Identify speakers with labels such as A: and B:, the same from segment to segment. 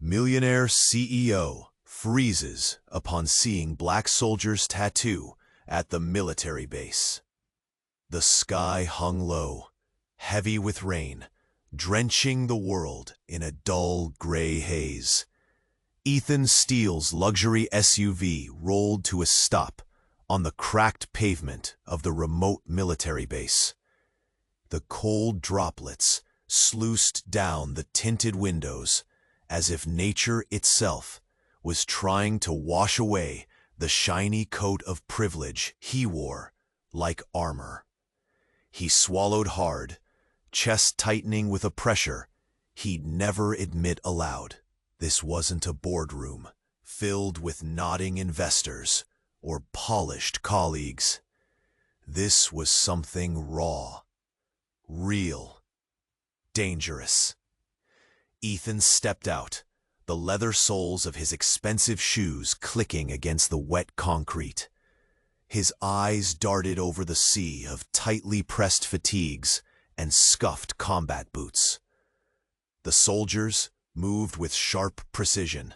A: Millionaire CEO freezes upon seeing black soldier's tattoo at the military base. The sky hung low, heavy with rain, drenching the world in a dull gray haze. Ethan Steele's luxury SUV rolled to a stop on the cracked pavement of the remote military base. The cold droplets sluiced down the tinted windows as if nature itself was trying to wash away the shiny coat of privilege he wore like armor. He swallowed hard, chest tightening with a pressure he'd never admit aloud. This wasn't a boardroom filled with nodding investors or polished colleagues. This was something raw, real, dangerous. Ethan stepped out, the leather soles of his expensive shoes clicking against the wet concrete. His eyes darted over the sea of tightly pressed fatigues and scuffed combat boots. The soldiers moved with sharp precision,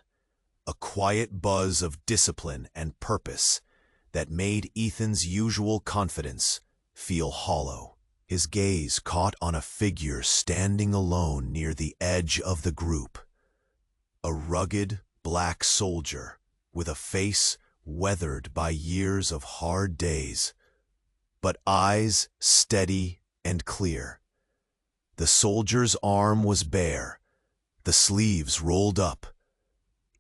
A: a quiet buzz of discipline and purpose that made Ethan's usual confidence feel hollow. His gaze caught on a figure standing alone near the edge of the group. A rugged black soldier with a face weathered by years of hard days, but eyes steady and clear. The soldier's arm was bare, the sleeves rolled up.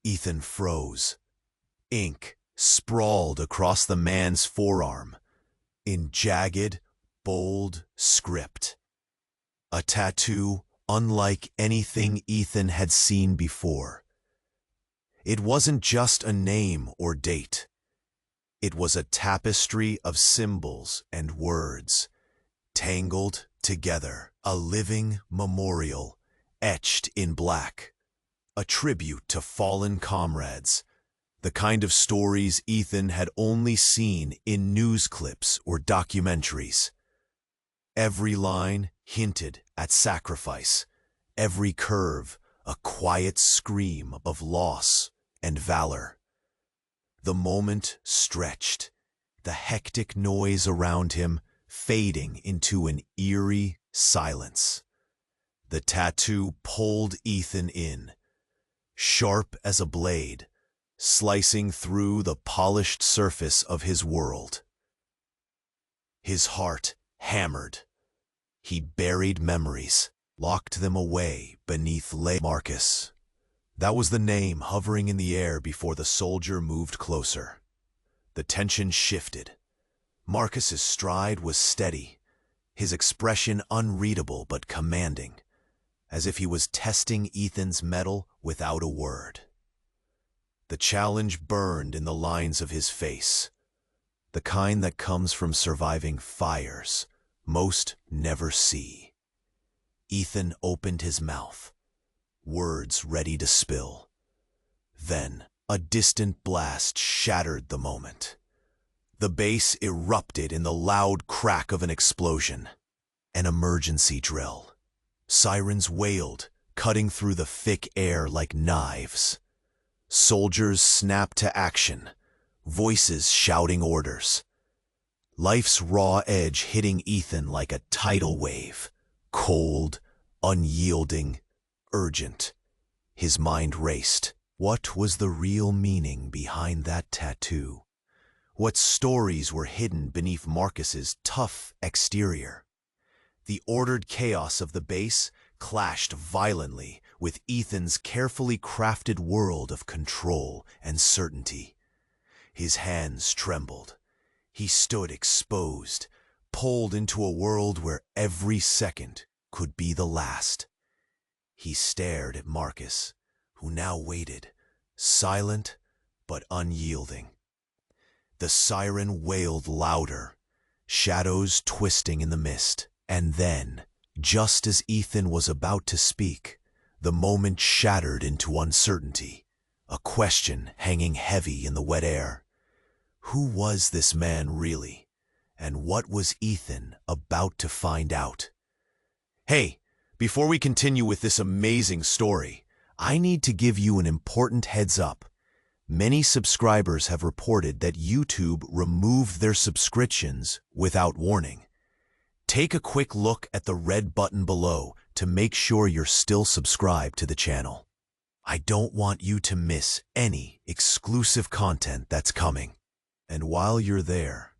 A: Ethan froze. Ink sprawled across the man's forearm in jagged, bold script. A tattoo unlike anything Ethan had seen before. It wasn't just a name or date. It was a tapestry of symbols and words, tangled together, a living memorial etched in black, a tribute to fallen comrades, the kind of stories Ethan had only seen in news clips or documentaries. Every line hinted at sacrifice, every curve a quiet scream of loss and valor. The moment stretched, the hectic noise around him fading into an eerie silence. The tattoo pulled Ethan in, sharp as a blade, slicing through the polished surface of his world. His heart hammered. He buried memories, locked them away beneath Marcus. That was the name hovering in the air before the soldier moved closer. The tension shifted. Marcus's stride was steady, his expression unreadable but commanding, as if he was testing Ethan's mettle without a word. The challenge burned in the lines of his face, the kind that comes from surviving fires most never see. Ethan opened his mouth, words ready to spill. Then a distant blast shattered the moment. The base erupted in the loud crack of an explosion. An emergency drill. Sirens wailed, cutting through the thick air like knives. Soldiers snapped to action, voices shouting orders. Life's raw edge hitting Ethan like a tidal wave, cold, unyielding, urgent. His mind raced. What was the real meaning behind that tattoo? What stories were hidden beneath Marcus's tough exterior? The ordered chaos of the base clashed violently with Ethan's carefully crafted world of control and certainty. His hands trembled. He stood exposed, pulled into a world where every second could be the last. He stared at Marcus, who now waited, silent but unyielding. The siren wailed louder, shadows twisting in the mist. And then, just as Ethan was about to speak, the moment shattered into uncertainty, a question hanging heavy in the wet air. Who was this man really? And what was Ethan about to find out? Hey, before we continue with this amazing story, I need to give you an important heads up. Many subscribers have reported that YouTube removed their subscriptions without warning. Take a quick look at the red button below to make sure you're still subscribed to the channel. I don't want you to miss any exclusive content that's coming. And while you're there,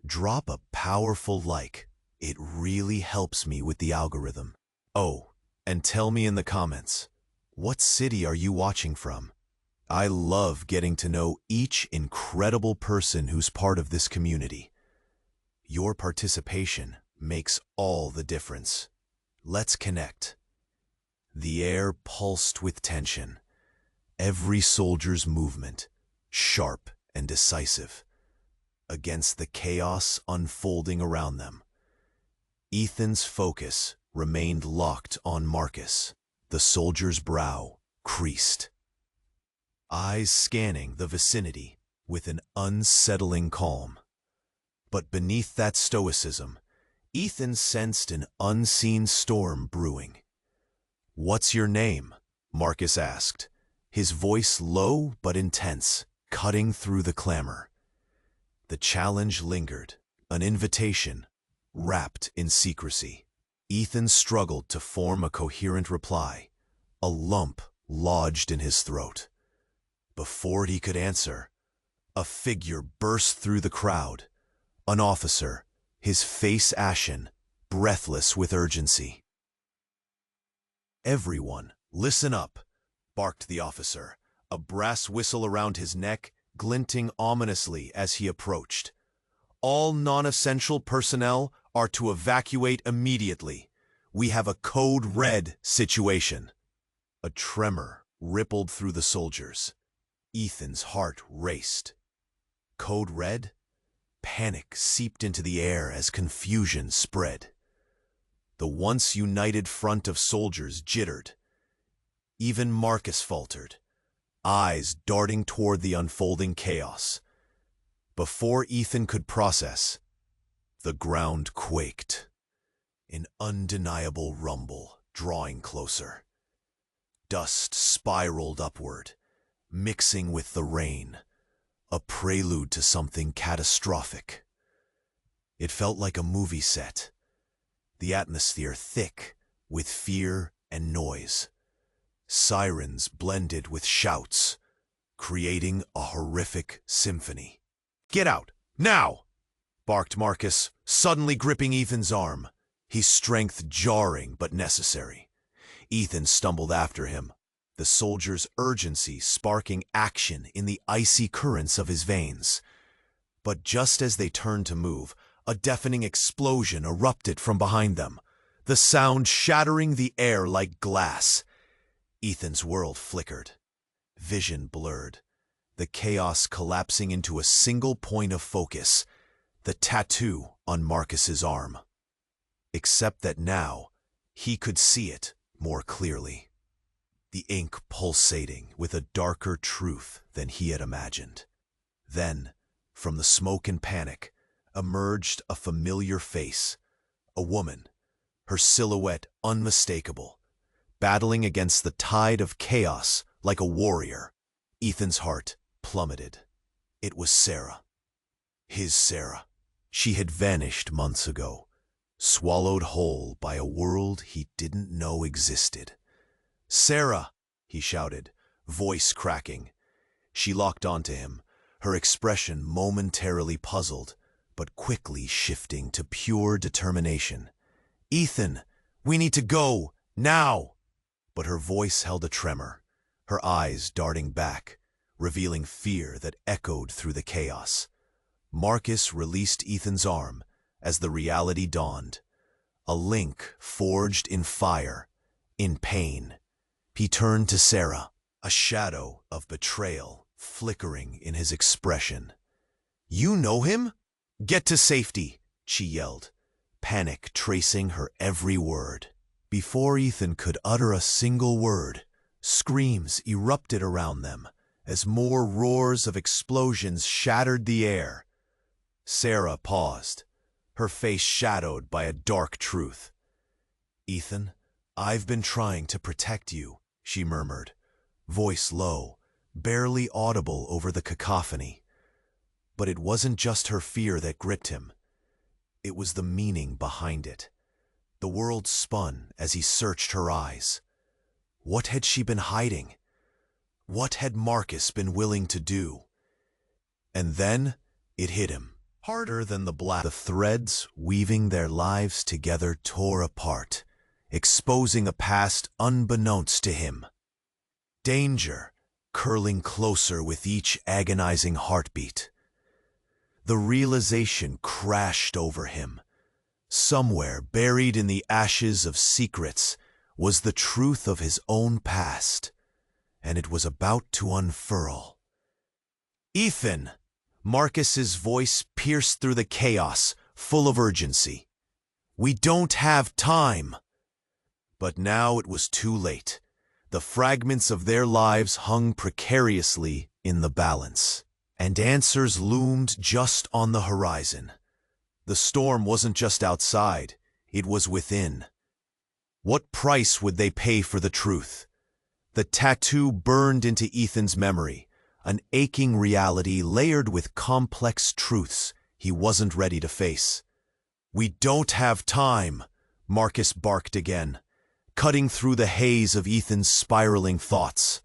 A: drop a powerful like. It really helps me with the algorithm. Oh, and tell me in the comments, what city are you watching from? I love getting to know each incredible person who's part of this community. Your participation makes all the difference. Let's connect. The air pulsed with tension, every soldier's movement sharp and decisive, against the chaos unfolding around them. Ethan's focus remained locked on Marcus, the soldier's brow creased, eyes scanning the vicinity with an unsettling calm. But beneath that stoicism, Ethan sensed an unseen storm brewing. "What's your name?" Marcus asked, his voice low but intense, cutting through the clamor. The challenge lingered, an invitation, wrapped in secrecy. Ethan struggled to form a coherent reply, a lump lodged in his throat. Before he could answer, a figure burst through the crowd, an officer, his face ashen, breathless with urgency. "Everyone, listen up," barked the officer, a brass whistle around his neck glinting ominously as he approached. "All non-essential personnel are to evacuate immediately. We have a code red situation." A tremor rippled through the soldiers. Ethan's heart raced. Code red? Panic seeped into the air as confusion spread. The once united front of soldiers jittered. Even Marcus faltered, eyes darting toward the unfolding chaos. Before Ethan could process, the ground quaked, an undeniable rumble drawing closer. Dust spiraled upward, mixing with the rain, a prelude to something catastrophic. It felt like a movie set, the atmosphere thick with fear and noise. Sirens blended with shouts, creating a horrific symphony. "Get out, now!" barked Marcus, suddenly gripping Ethan's arm, his strength jarring but necessary. Ethan stumbled after him, the soldier's urgency sparking action in the icy currents of his veins. But just as they turned to move, a deafening explosion erupted from behind them, the sound shattering the air like glass. Ethan's world flickered, vision blurred, the chaos collapsing into a single point of focus, the tattoo on Marcus's arm. Except that now, he could see it more clearly. The ink pulsating with a darker truth than he had imagined. Then, from the smoke and panic, emerged a familiar face, a woman, her silhouette unmistakable, battling against the tide of chaos like a warrior. Ethan's heart plummeted. It was Sarah. His Sarah. She had vanished months ago, swallowed whole by a world he didn't know existed. "Sarah!" he shouted, voice cracking. She locked onto him, her expression momentarily puzzled, but quickly shifting to pure determination. "Ethan, we need to go, now!" But her voice held a tremor, her eyes darting back, revealing fear that echoed through the chaos. Marcus released Ethan's arm as the reality dawned, a link forged in fire, in pain. He turned to Sarah, a shadow of betrayal flickering in his expression. "You know him? Get to safety," she yelled, panic tracing her every word. Before Ethan could utter a single word, screams erupted around them as more roars of explosions shattered the air. Sarah paused, her face shadowed by a dark truth. "Ethan, I've been trying to protect you," she murmured, voice low, barely audible over the cacophony. But it wasn't just her fear that gripped him. It was the meaning behind it. The world spun as he searched her eyes. What had she been hiding? What had Marcus been willing to do? And then it hit him, harder than the black. The threads weaving their lives together tore apart, exposing a past unbeknownst to him. Danger curling closer with each agonizing heartbeat. The realization crashed over him. Somewhere buried in the ashes of secrets was the truth of his own past, and it was about to unfurl. "Ethan!" Marcus's voice pierced through the chaos, full of urgency. "We don't have time!" But now it was too late. The fragments of their lives hung precariously in the balance, and answers loomed just on the horizon. The storm wasn't just outside, it was within. What price would they pay for the truth? The tattoo burned into Ethan's memory, an aching reality layered with complex truths he wasn't ready to face. "We don't have time," Marcus barked again, cutting through the haze of Ethan's spiraling thoughts.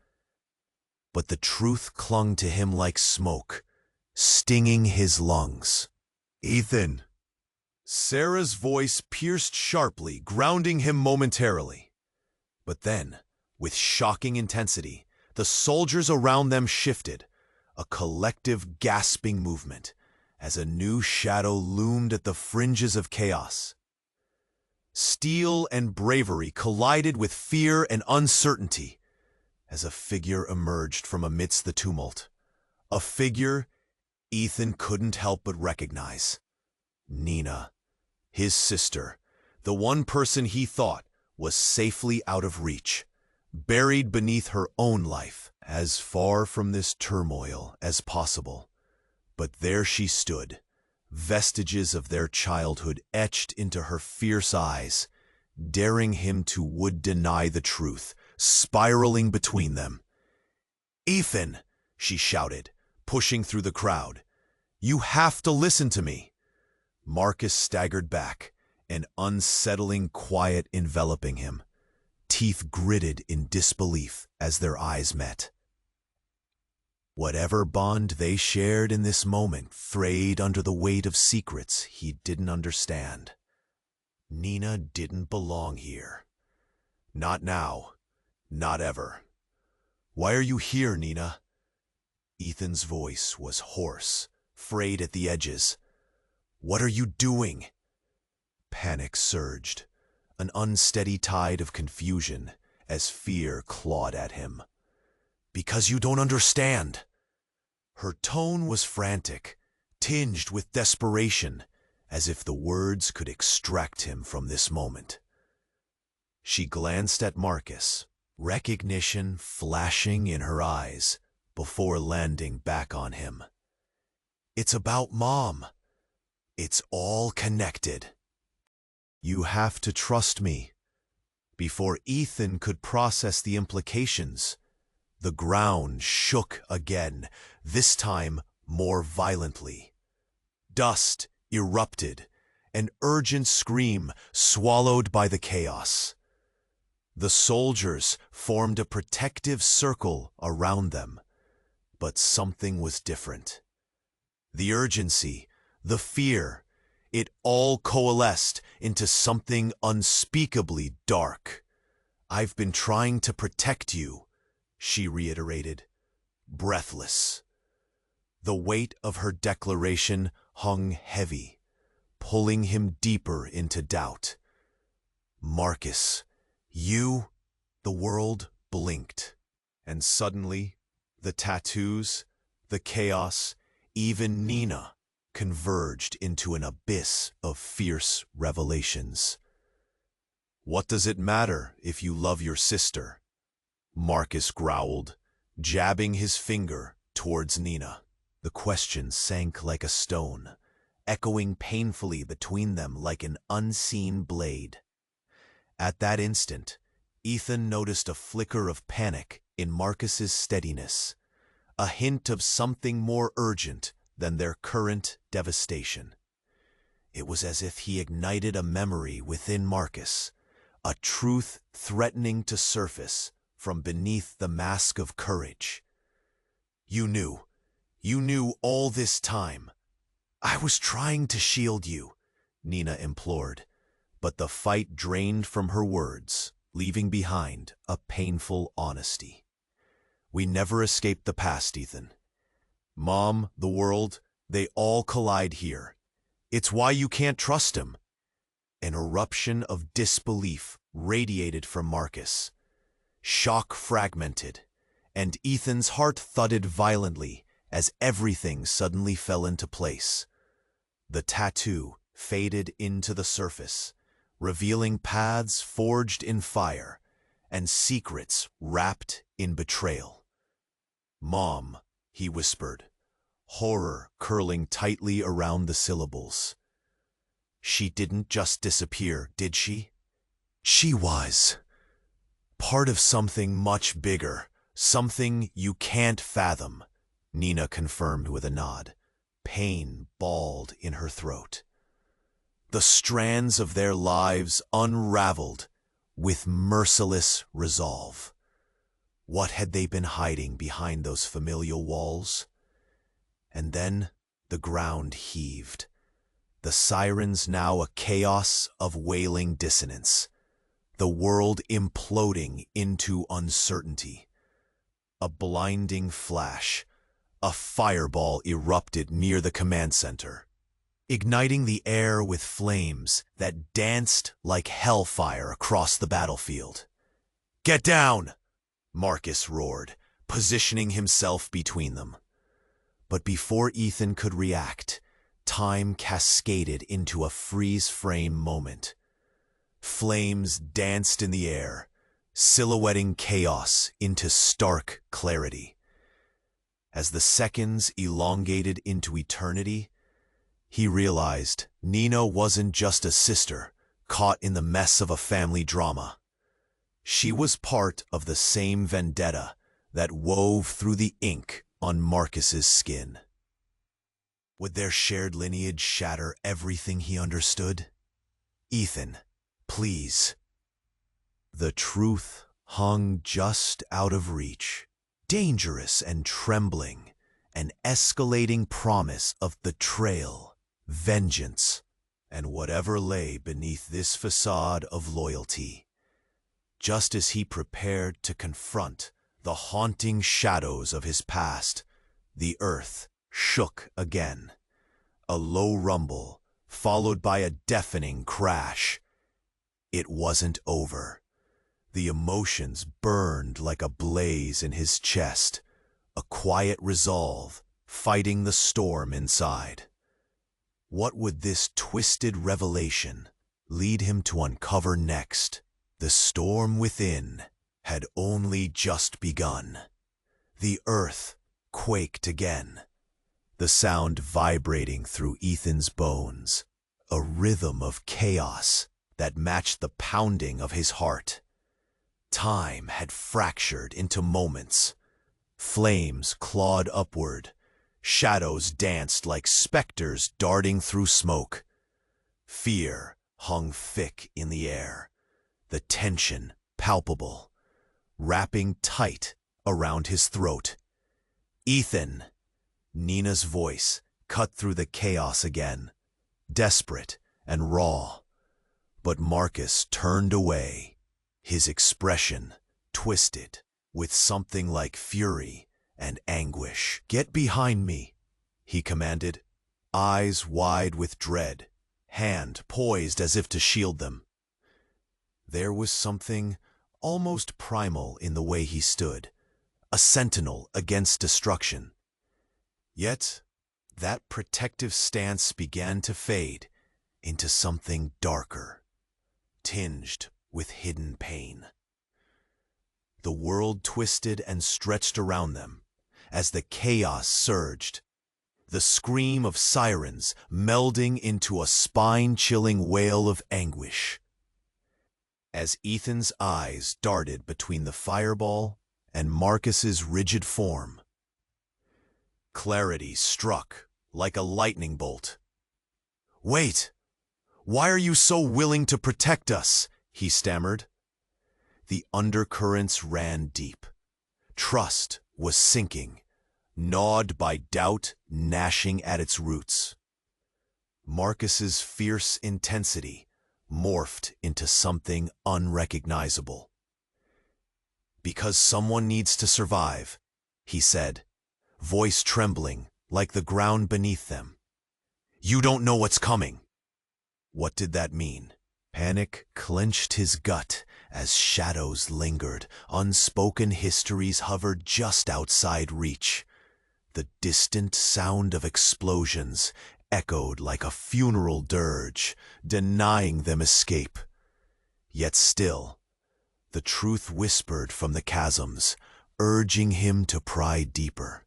A: But the truth clung to him like smoke, stinging his lungs. "Ethan!" Sarah's voice pierced sharply, grounding him momentarily. But then, with shocking intensity, the soldiers around them shifted, a collective gasping movement, as a new shadow loomed at the fringes of chaos. Steel and bravery collided with fear and uncertainty, as a figure emerged from amidst the tumult. A figure Ethan couldn't help but recognize. Nina, his sister, the one person he thought was safely out of reach, buried beneath her own life, as far from this turmoil as possible. But there she stood, vestiges of their childhood etched into her fierce eyes, daring him to would deny the truth, spiraling between them. "Ethan!" she shouted, pushing through the crowd. "You have to listen to me!" Marcus staggered back, an unsettling quiet enveloping him, teeth gritted in disbelief as their eyes met. Whatever bond they shared in this moment frayed under the weight of secrets he didn't understand. Nina didn't belong here. Not now. Not ever. "Why are you here, Nina?" Ethan's voice was hoarse, frayed at the edges. "What are you doing?" Panic surged, an unsteady tide of confusion, as fear clawed at him. "Because you don't understand." Her tone was frantic, tinged with desperation, as if the words could extract him from this moment. She glanced at Marcus, recognition flashing in her eyes, before landing back on him. "It's about Mom. It's all connected. You have to trust me." Before Ethan could process the implications, the ground shook again, this time more violently. Dust erupted, an urgent scream swallowed by the chaos. The soldiers formed a protective circle around them, but something was different. The urgency, the fear, it all coalesced into something unspeakably dark. "I've been trying to protect you," she reiterated, breathless. The weight of her declaration hung heavy, pulling him deeper into doubt. "Marcus, you..." The world blinked, and suddenly the tattoos, the chaos, even Nina converged into an abyss of fierce revelations. "What does it matter if you love your sister?" Marcus growled, jabbing his finger towards Nina. The question sank like a stone, echoing painfully between them like an unseen blade. At that instant, Ethan noticed a flicker of panic in Marcus's steadiness, a hint of something more urgent than their current devastation. It was as if he ignited a memory within Marcus, a truth threatening to surface from beneath the mask of courage. You knew all this time. I was trying to shield you, Nina implored, but the fight drained from her words, leaving behind a painful honesty. We never escaped the past, Ethan. Mom, the world, they all collide here. It's why you can't trust him. An eruption of disbelief radiated from Marcus. Shock fragmented, and Ethan's heart thudded violently as everything suddenly fell into place. The tattoo faded into the surface, revealing paths forged in fire and secrets wrapped in betrayal. Mom, he whispered, horror curling tightly around the syllables. She didn't just disappear, did she? She was part of something much bigger, something you can't fathom, Nina confirmed with a nod. Pain balled in her throat. The strands of their lives unraveled with merciless resolve. What had they been hiding behind those familial walls? And then the ground heaved. The sirens now a chaos of wailing dissonance. The world imploding into uncertainty. A blinding flash. A fireball erupted near the command center, igniting the air with flames that danced like hellfire across the battlefield. Get down! Marcus roared, positioning himself between them. But before Ethan could react, time cascaded into a freeze-frame moment. Flames danced in the air, silhouetting chaos into stark clarity. As the seconds elongated into eternity, he realized Nina wasn't just a sister caught in the mess of a family drama. She was part of the same vendetta that wove through the ink on Marcus's skin. Would their shared lineage shatter everything he understood? Ethan, please. The truth hung just out of reach. Dangerous and trembling, an escalating promise of betrayal, vengeance, and whatever lay beneath this facade of loyalty. Just as he prepared to confront the haunting shadows of his past, the earth shook again. A low rumble, followed by a deafening crash. It wasn't over. The emotions burned like a blaze in his chest, a quiet resolve fighting the storm inside. What would this twisted revelation lead him to uncover next? The storm within had only just begun. The earth quaked again, the sound vibrating through Ethan's bones, a rhythm of chaos that matched the pounding of his heart. Time had fractured into moments. Flames clawed upward. Shadows danced like specters darting through smoke. Fear hung thick in the air, the tension palpable, wrapping tight around his throat. Ethan! Nina's voice cut through the chaos again, desperate and raw. But Marcus turned away. His expression twisted with something like fury and anguish. Get behind me, he commanded, eyes wide with dread, hand poised as if to shield them. There was something almost primal in the way he stood, a sentinel against destruction. Yet, that protective stance began to fade into something darker, tinged with hidden pain. The world twisted and stretched around them as the chaos surged, the scream of sirens melding into a spine-chilling wail of anguish. As Ethan's eyes darted between the fireball and Marcus's rigid form. Clarity struck like a lightning bolt. "Wait! Why are you so willing to protect us?" he stammered. The undercurrents ran deep. Trust was sinking, gnawed by doubt gnashing at its roots. Marcus's fierce intensity morphed into something unrecognizable. "Because someone needs to survive," he said, voice trembling like the ground beneath them. "You don't know what's coming." What did that mean? Panic clenched his gut as shadows lingered, unspoken histories hovered just outside reach. The distant sound of explosions echoed like a funeral dirge, denying them escape. Yet still, the truth whispered from the chasms, urging him to pry deeper,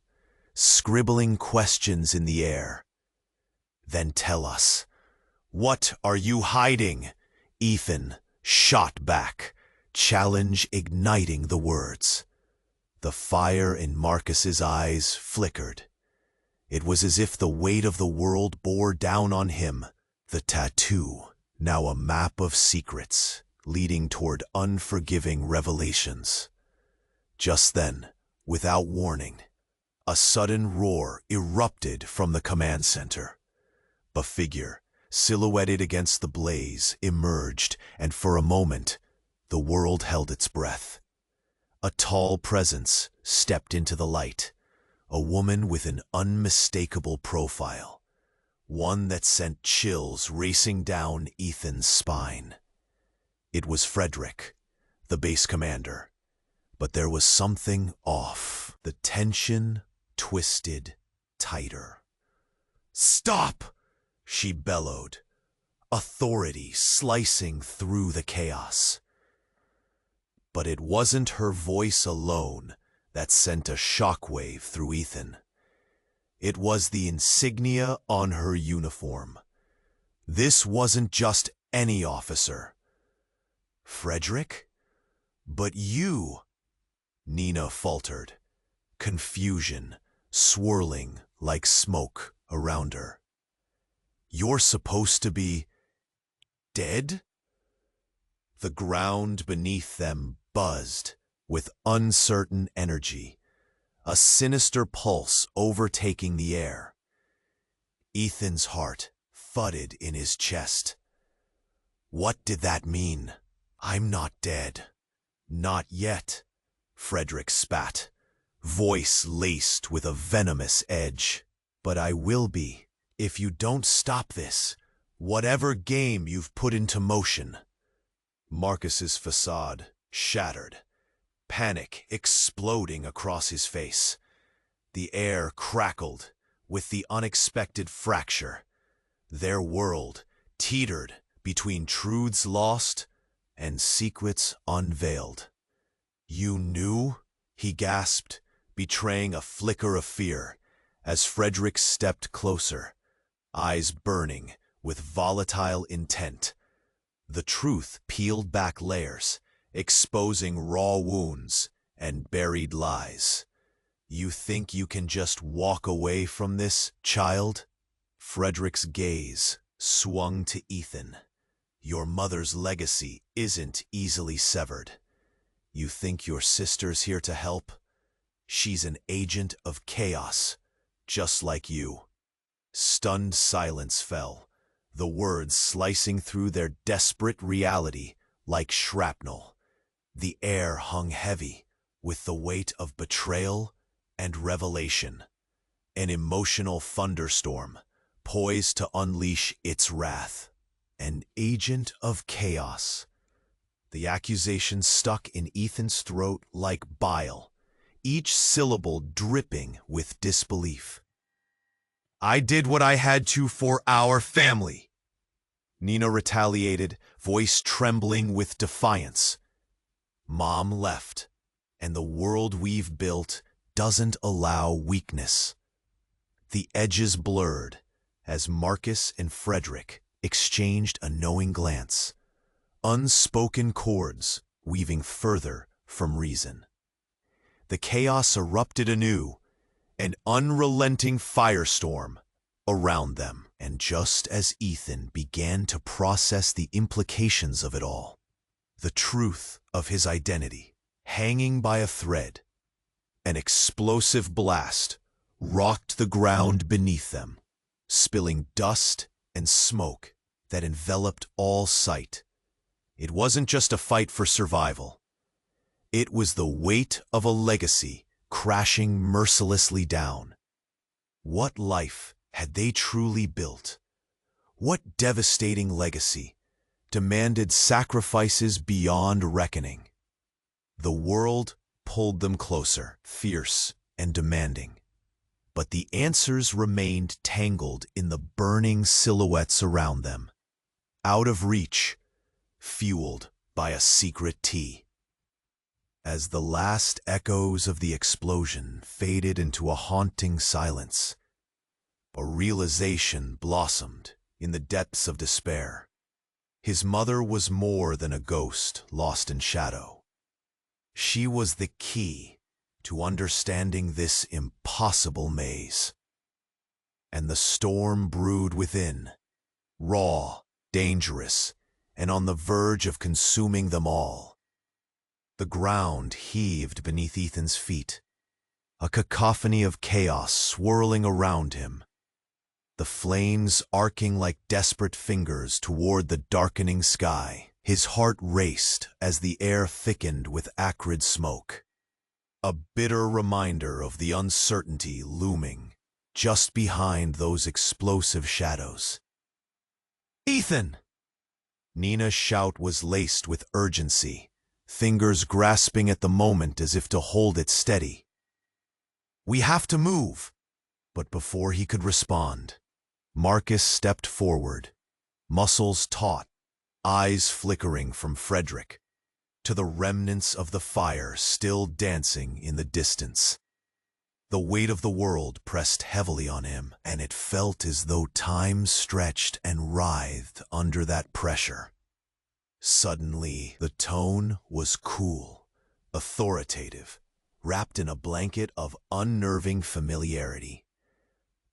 A: scribbling questions in the air. "Then tell us, what are you hiding?" Ethan shot back, challenge igniting the words. The fire in Marcus's eyes flickered. It was as if the weight of the world bore down on him. The tattoo, now a map of secrets, leading toward unforgiving revelations. Just then, without warning, a sudden roar erupted from the command center. A figure, silhouetted against the blaze, emerged, and for a moment, the world held its breath. A tall presence stepped into the light, a woman with an unmistakable profile, one that sent chills racing down Ethan's spine. It was Frederick, the base commander, but there was something off. The tension twisted tighter. "Stop!" she bellowed, authority slicing through the chaos. But it wasn't her voice alone that sent a shockwave through Ethan. It was the insignia on her uniform. This wasn't just any officer. "Frederick? But you—" Nina faltered, confusion swirling like smoke around her. "You're supposed to be dead?" The ground beneath them buzzed with uncertain energy, a sinister pulse overtaking the air. Ethan's heart thudded in his chest. What did that mean? "I'm not dead." "Not yet," Frederick spat, voice laced with a venomous edge. "But I will be, if you don't stop this, whatever game you've put into motion." Marcus's facade shattered, panic exploding across his face. The air crackled with the unexpected fracture. Their world teetered between truths lost and secrets unveiled. "You knew?" he gasped, betraying a flicker of fear as Frederick stepped closer, eyes burning with volatile intent. The truth peeled back layers, exposing raw wounds and buried lies. "You think you can just walk away from this, child?" Frederick's gaze swung to Ethan. "Your mother's legacy isn't easily severed. You think your sister's here to help? She's an agent of chaos, just like you." Stunned silence fell, the words slicing through their desperate reality like shrapnel. The air hung heavy with the weight of betrayal and revelation, an emotional thunderstorm poised to unleash its wrath. An agent of chaos. The accusation stuck in Ethan's throat like bile, each syllable dripping with disbelief. "I did what I had to for our family," Nina retaliated, voice trembling with defiance. "Mom left, and the world we've built doesn't allow weakness." The edges blurred as Marcus and Frederick exchanged a knowing glance, unspoken chords weaving further from reason. the chaos erupted anew, an unrelenting firestorm around them. And just as Ethan began to process the implications of it all, the truth of his identity hanging by a thread, an explosive blast rocked the ground beneath them, spilling dust and smoke that enveloped all sight. It wasn't just a fight for survival. It was the weight of a legacy crashing mercilessly down. What life had they truly built? What devastating legacy demanded sacrifices beyond reckoning? The world pulled them closer, fierce and demanding. But the answers remained tangled in the burning silhouettes around them, out of reach, fueled by a secret T. As the last echoes of the explosion faded into a haunting silence, a realization blossomed in the depths of despair. His mother was more than a ghost lost in shadow. She was the key to understanding this impossible maze. And the storm brewed within, raw, dangerous, and on the verge of consuming them all. The ground heaved beneath Ethan's feet, a cacophony of chaos swirling around him, the flames arcing like desperate fingers toward the darkening sky. His heart raced as the air thickened with acrid smoke, a bitter reminder of the uncertainty looming just behind those explosive shadows. "Ethan!" Nina's shout was laced with urgency, fingers grasping at the moment as if to hold it steady. "We have to move!" But before he could respond, Marcus stepped forward, muscles taut, eyes flickering from Frederick to the remnants of the fire still dancing in the distance. The weight of the world pressed heavily on him, and it felt as though time stretched and writhed under that pressure. Suddenly, the tone was cool, authoritative, wrapped in a blanket of unnerving familiarity.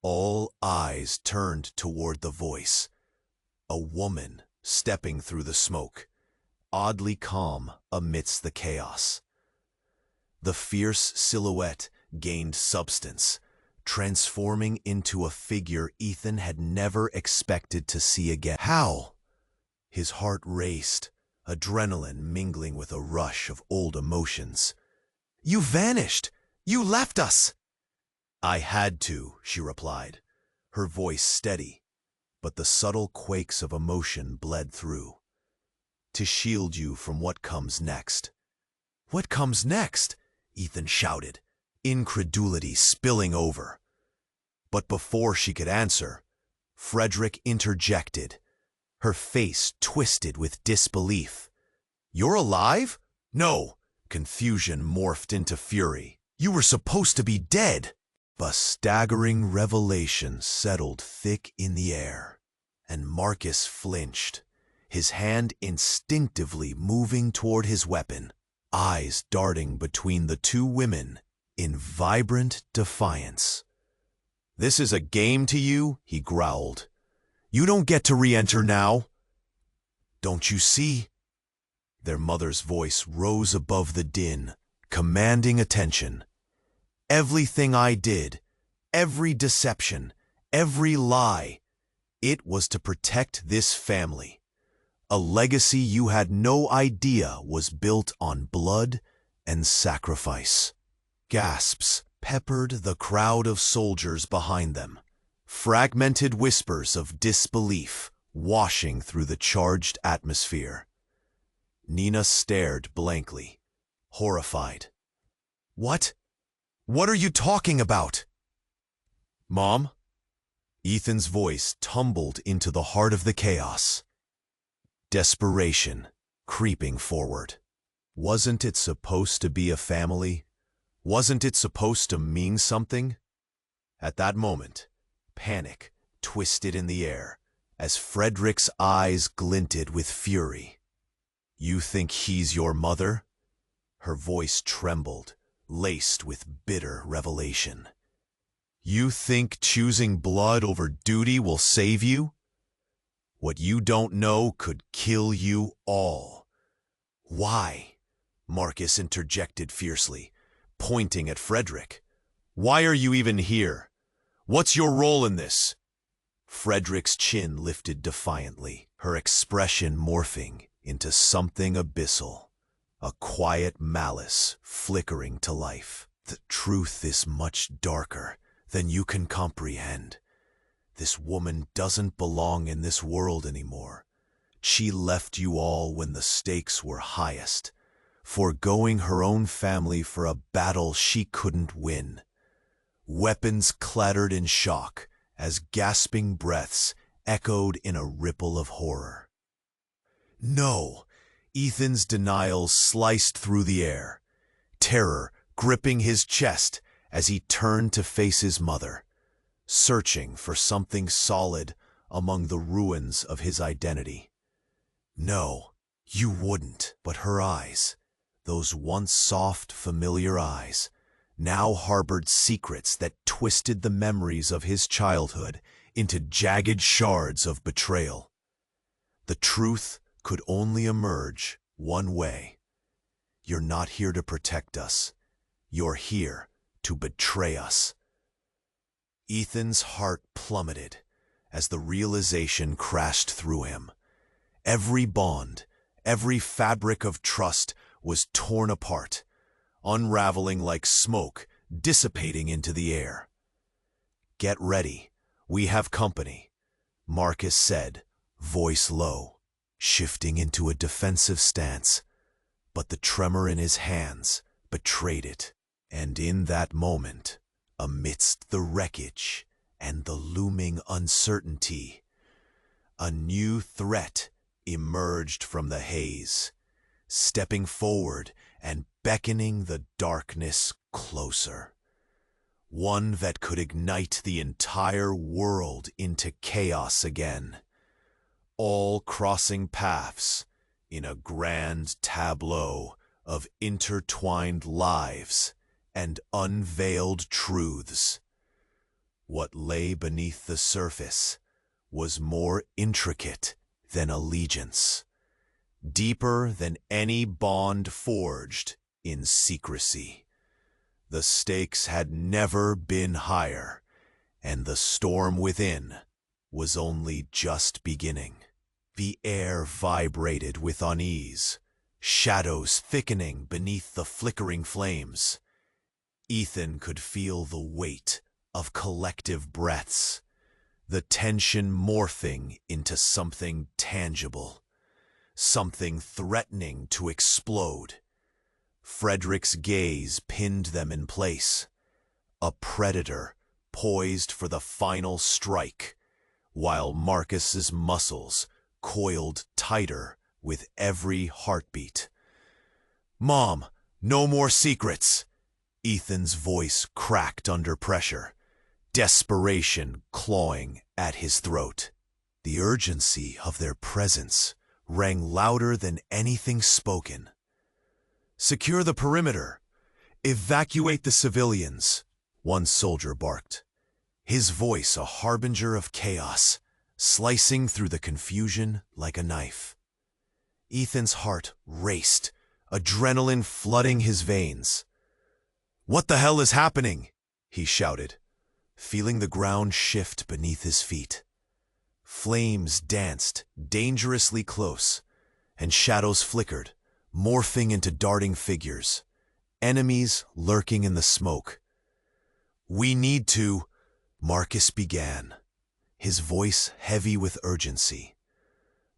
A: All eyes turned toward the voice, a woman stepping through the smoke, oddly calm amidst the chaos. The fierce silhouette gained substance, transforming into a figure Ethan had never expected to see again. "How?" His heart raced, adrenaline mingling with a rush of old emotions. "You vanished! You left us!" "I had to," she replied, her voice steady, but the subtle quakes of emotion bled through. "To shield you from what comes next." "What comes next?" Ethan shouted, incredulity spilling over. But before she could answer, Frederick interjected, her face twisted with disbelief. "You're alive?" "No." Confusion morphed into fury. "You were supposed to be dead." A staggering revelation settled thick in the air, and Marcus flinched, his hand instinctively moving toward his weapon, eyes darting between the two women in vibrant defiance. "This is a game to you?" he growled. "You don't get to re-enter now." "Don't you see?" Their mother's voice rose above the din, commanding attention. "Everything I did, every deception, every lie, it was to protect this family. A legacy you had no idea was built on blood and sacrifice." Gasps peppered the crowd of soldiers behind them, fragmented whispers of disbelief washing through the charged atmosphere. Nina stared blankly, horrified. "What? What are you talking about?" "Mom?" Ethan's voice tumbled into the heart of the chaos. Desperation creeping forward. Wasn't it supposed to be a family? Wasn't it supposed to mean something? At that moment, panic twisted in the air as Frederick's eyes glinted with fury. "You think he's your mother?" Her voice trembled, laced with bitter revelation. You think choosing blood over duty will save you? What you don't know could kill you all. Why? Marcus interjected fiercely, pointing at Frederick. Why are you even here? What's your role in this? Frederick's chin lifted defiantly, her expression morphing into something abyssal, a quiet malice flickering to life. The truth is much darker than you can comprehend. This woman doesn't belong in this world anymore. She left you all when the stakes were highest, foregoing her own family for a battle she couldn't win. Weapons clattered in shock as gasping breaths echoed in a ripple of horror. No! Ethan's denial sliced through the air, terror gripping his chest as he turned to face his mother, searching for something solid among the ruins of his identity. No, you wouldn't, but her eyes, those once soft, familiar eyes, now harbored secrets that twisted the memories of his childhood into jagged shards of betrayal. The truth could only emerge one way. You're not here to protect us. You're here to betray us. Ethan's heart plummeted as the realization crashed through him. Every bond, every fabric of trust was torn apart, unraveling like smoke, dissipating into the air. Get ready, we have company, Marcus said, voice low, shifting into a defensive stance. But the tremor in his hands betrayed it, and in that moment, amidst the wreckage and the looming uncertainty, a new threat emerged from the haze, stepping forward and beckoning the darkness closer. One that could ignite the entire world into chaos again, all crossing paths in a grand tableau of intertwined lives and unveiled truths. What lay beneath the surface was more intricate than allegiance, deeper than any bond forged in secrecy. The stakes had never been higher, and the storm within was only just beginning. The air vibrated with unease, shadows thickening beneath the flickering flames. Ethan could feel the weight of collective breaths, the tension morphing into something tangible, something threatening to explode. Frederick's gaze pinned them in place, a predator poised for the final strike, while Marcus's muscles coiled tighter with every heartbeat. "Mom, no more secrets!" Ethan's voice cracked under pressure, desperation clawing at his throat. The urgency of their presence rang louder than anything spoken. "Secure the perimeter! Evacuate the civilians!" one soldier barked, his voice a harbinger of chaos, slicing through the confusion like a knife. Ethan's heart raced, adrenaline flooding his veins. "What the hell is happening?" he shouted, feeling the ground shift beneath his feet. Flames danced dangerously close, and shadows flickered, morphing into darting figures, enemies lurking in the smoke. "We need to," Marcus began, his voice heavy with urgency.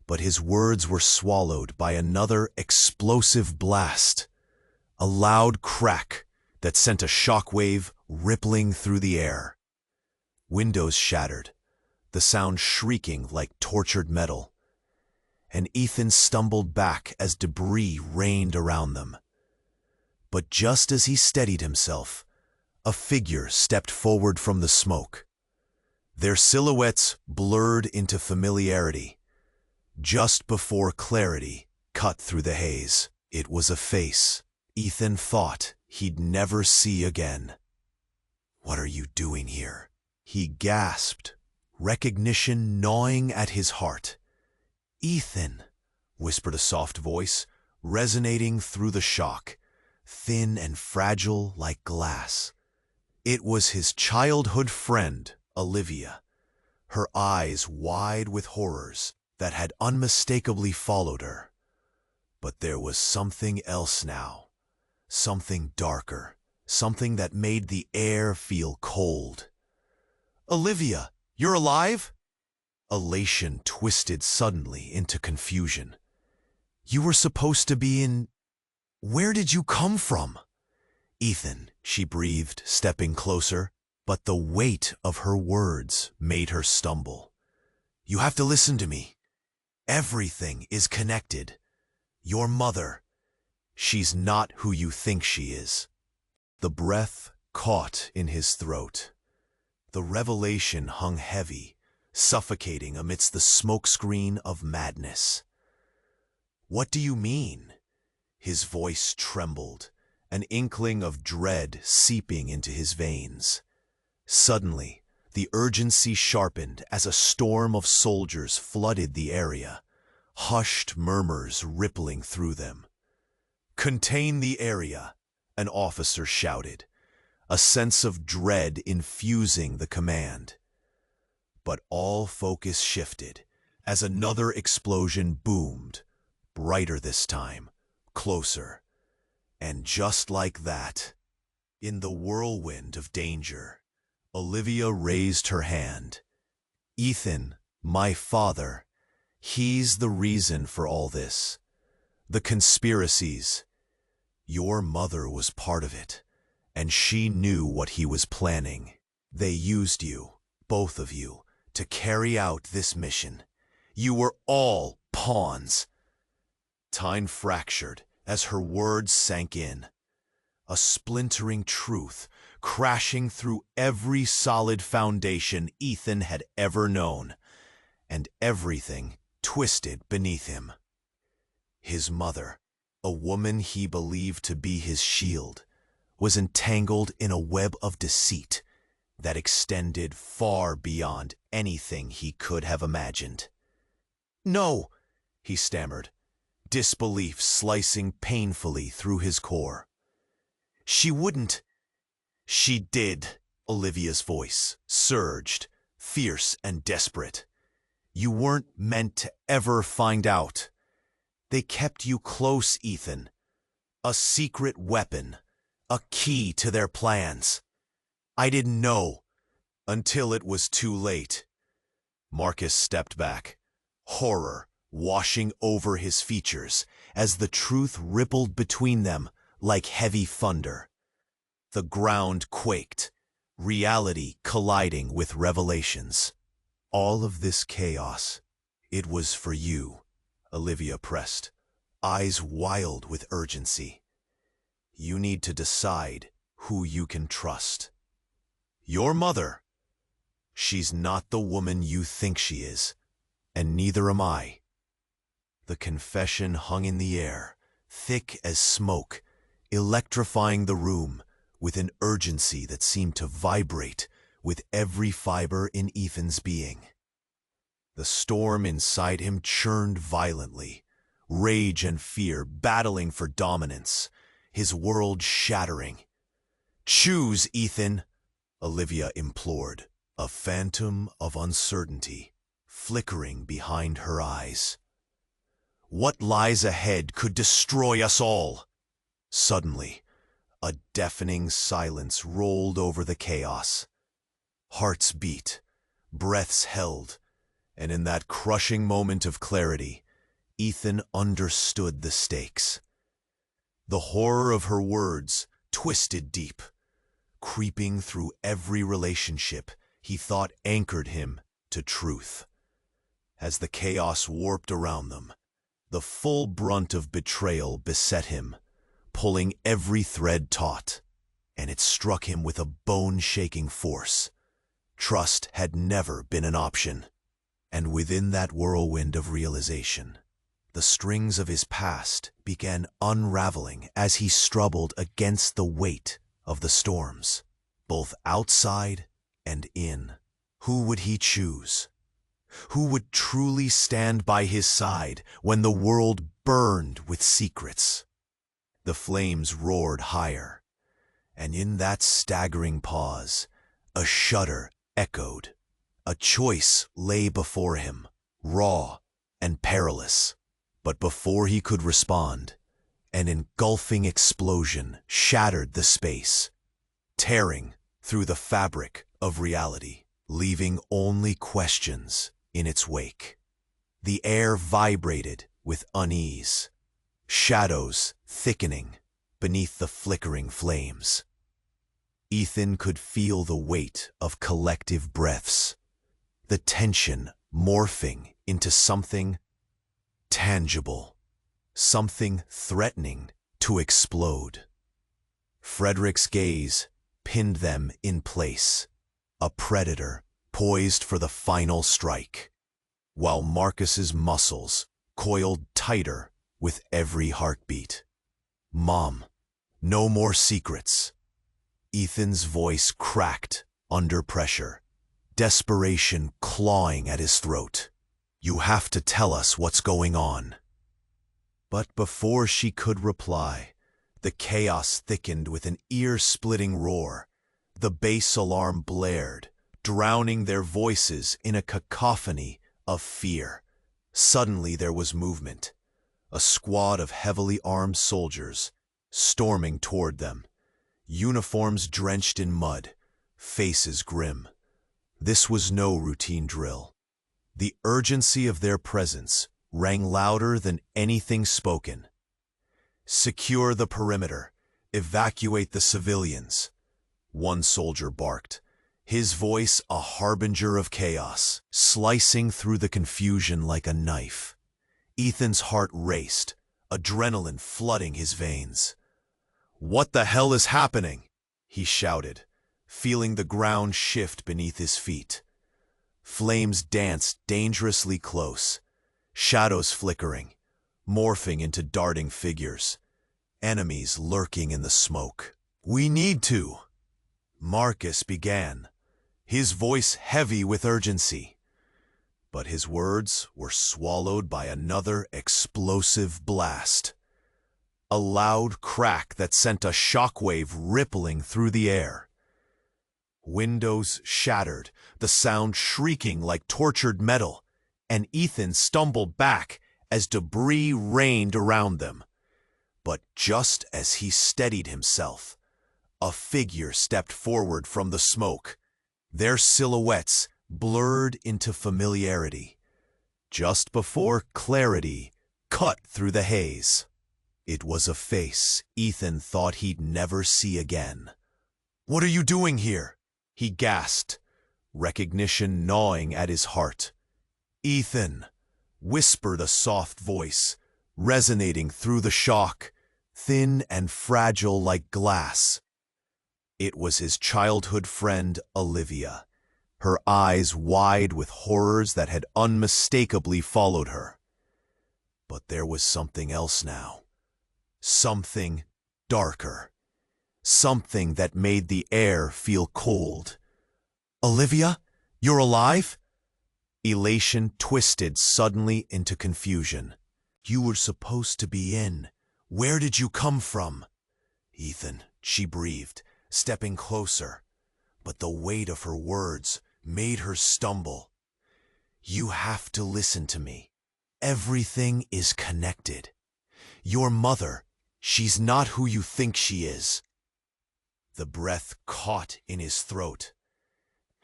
A: But his words were swallowed by another explosive blast, a loud crack that sent a shockwave rippling through the air. Windows shattered, the sound shrieking like tortured metal, and Ethan stumbled back as debris rained around them. But just as he steadied himself, a figure stepped forward from the smoke. Their silhouettes blurred into familiarity. Just before clarity cut through the haze, it was a face Ethan thought he'd never see again. "What are you doing here?" he gasped, recognition gnawing at his heart. "Ethan," whispered a soft voice, resonating through the shock, thin and fragile like glass. It was his childhood friend, Olivia, her eyes wide with horrors that had unmistakably followed her. But there was something else now, something darker, something that made the air feel cold. "Olivia, you're alive?" Elation twisted suddenly into confusion. "You were supposed to be in... Where did you come from?" "Ethan," she breathed, stepping closer, but the weight of her words made her stumble. "You have to listen to me. Everything is connected. Your mother, she's not who you think she is." The breath caught in his throat. The revelation hung heavy, suffocating amidst the smokescreen of madness. "What do you mean?" His voice trembled, an inkling of dread seeping into his veins. Suddenly, the urgency sharpened as a storm of soldiers flooded the area, hushed murmurs rippling through them. "Contain the area," an officer shouted, a sense of dread infusing the command. But all focus shifted as another explosion boomed, brighter this time, closer. And just like that, in the whirlwind of danger, Olivia raised her hand. "Ethan, my father, he's the reason for all this. The conspiracies. Your mother was part of it, and she knew what he was planning. They used you, both of you, to carry out this mission. You were all pawns." Time fractured as her words sank in. A splintering truth crashing through every solid foundation Ethan had ever known, and everything twisted beneath him. His mother, a woman he believed to be his shield, was entangled in a web of deceit that extended far beyond anything he could have imagined. "No," he stammered, disbelief slicing painfully through his core. "She wouldn't." "She did," Olivia's voice surged, fierce and desperate. "You weren't meant to ever find out. They kept you close, Ethan. A secret weapon, a key to their plans. I didn't know until it was too late." Marcus stepped back, horror washing over his features as the truth rippled between them like heavy thunder. The ground quaked, reality colliding with revelations. "All of this chaos, it was for you," Olivia pressed, eyes wild with urgency. "You need to decide who you can trust. Your mother, she's not the woman you think she is, and neither am I." The confession hung in the air, thick as smoke, electrifying the room with an urgency that seemed to vibrate with every fiber in Ethan's being. The storm inside him churned violently, rage and fear battling for dominance, his world shattering. "Choose, Ethan," Olivia implored, a phantom of uncertainty flickering behind her eyes. "What lies ahead could destroy us all." Suddenly, a deafening silence rolled over the chaos. Hearts beat, breaths held, and in that crushing moment of clarity, Ethan understood the stakes. The horror of her words twisted deep, creeping through every relationship he thought anchored him to truth. As the chaos warped around them, the full brunt of betrayal beset him, pulling every thread taut, and it struck him with a bone-shaking force. Trust had never been an option, and within that whirlwind of realization, The strings of his past began unraveling as he struggled against the weight of the storms, both outside and in. Who would he choose? Who would truly stand by his side when the world burned with secrets? The flames roared higher, and in that staggering pause, a shudder echoed. A choice lay before him, raw and perilous. But before he could respond, an engulfing explosion shattered the space, tearing through the fabric of reality, leaving only questions in its wake. The air vibrated with unease, shadows thickening beneath the flickering flames. Ethan could feel the weight of collective breaths, the tension morphing into something tangible, something threatening to explode. Frederick's gaze pinned them in place, a predator poised for the final strike, while Marcus's muscles coiled tighter with every heartbeat. "Mom, no more secrets." Ethan's voice cracked under pressure, desperation clawing at his throat. "You have to tell us what's going on." But before she could reply, the chaos thickened with an ear-splitting roar. The base alarm blared, drowning their voices in a cacophony of fear. Suddenly there was movement. A squad of heavily armed soldiers storming toward them, uniforms drenched in mud, faces grim. This was no routine drill. The urgency of their presence rang louder than anything spoken. "Secure the perimeter. Evacuate the civilians," one soldier barked, his voice a harbinger of chaos, slicing through the confusion like a knife. Ethan's heart raced, adrenaline flooding his veins. "What the hell is happening?" he shouted, feeling the ground shift beneath his feet. Flames danced dangerously close, shadows flickering, morphing into darting figures, enemies lurking in the smoke. "We need to," Marcus began, his voice heavy with urgency. But his words were swallowed by another explosive blast. A loud crack that sent a shockwave rippling through the air. Windows shattered, the sound shrieking like tortured metal, and Ethan stumbled back as debris rained around them. But just as he steadied himself, a figure stepped forward from the smoke, their silhouettes blurred into familiarity, just before clarity cut through the haze. It was a face Ethan thought he'd never see again. "What are you doing here?" he gasped, recognition gnawing at his heart. "Ethan," whispered a soft voice, resonating through the shock, thin and fragile like glass. It was his childhood friend, Olivia, her eyes wide with horrors that had unmistakably followed her. But there was something else now. Something darker. Something that made the air feel cold. "Olivia, you're alive?" Elation twisted suddenly into confusion. "You were supposed to be in. Where did you come from?" "Ethan," she breathed, stepping closer. But the weight of her words made her stumble. "You have to listen to me. Everything is connected. Your mother, she's not who you think she is." The breath caught in his throat.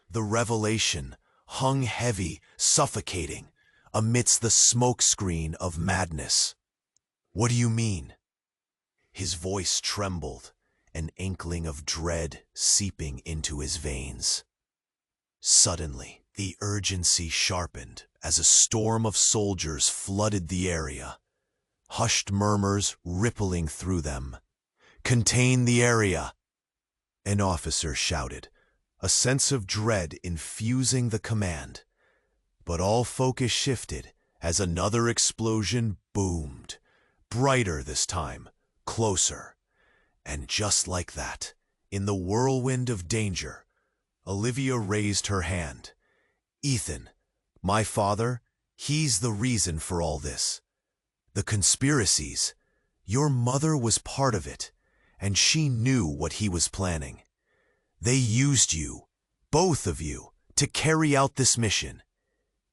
A: The revelation hung heavy, suffocating, amidst the smokescreen of madness. "What do you mean?" His voice trembled, an inkling of dread seeping into his veins. Suddenly, the urgency sharpened as a storm of soldiers flooded the area, hushed murmurs rippling through them. "Contain the area!" An officer shouted, a sense of dread infusing the command. But all focus shifted as another explosion boomed, brighter this time, closer. And just like that, in the whirlwind of danger, Olivia raised her hand. Ethan, my father, he's the reason for all this. The conspiracies. Your mother was part of it, and she knew what he was planning. They used you, both of you, to carry out this mission.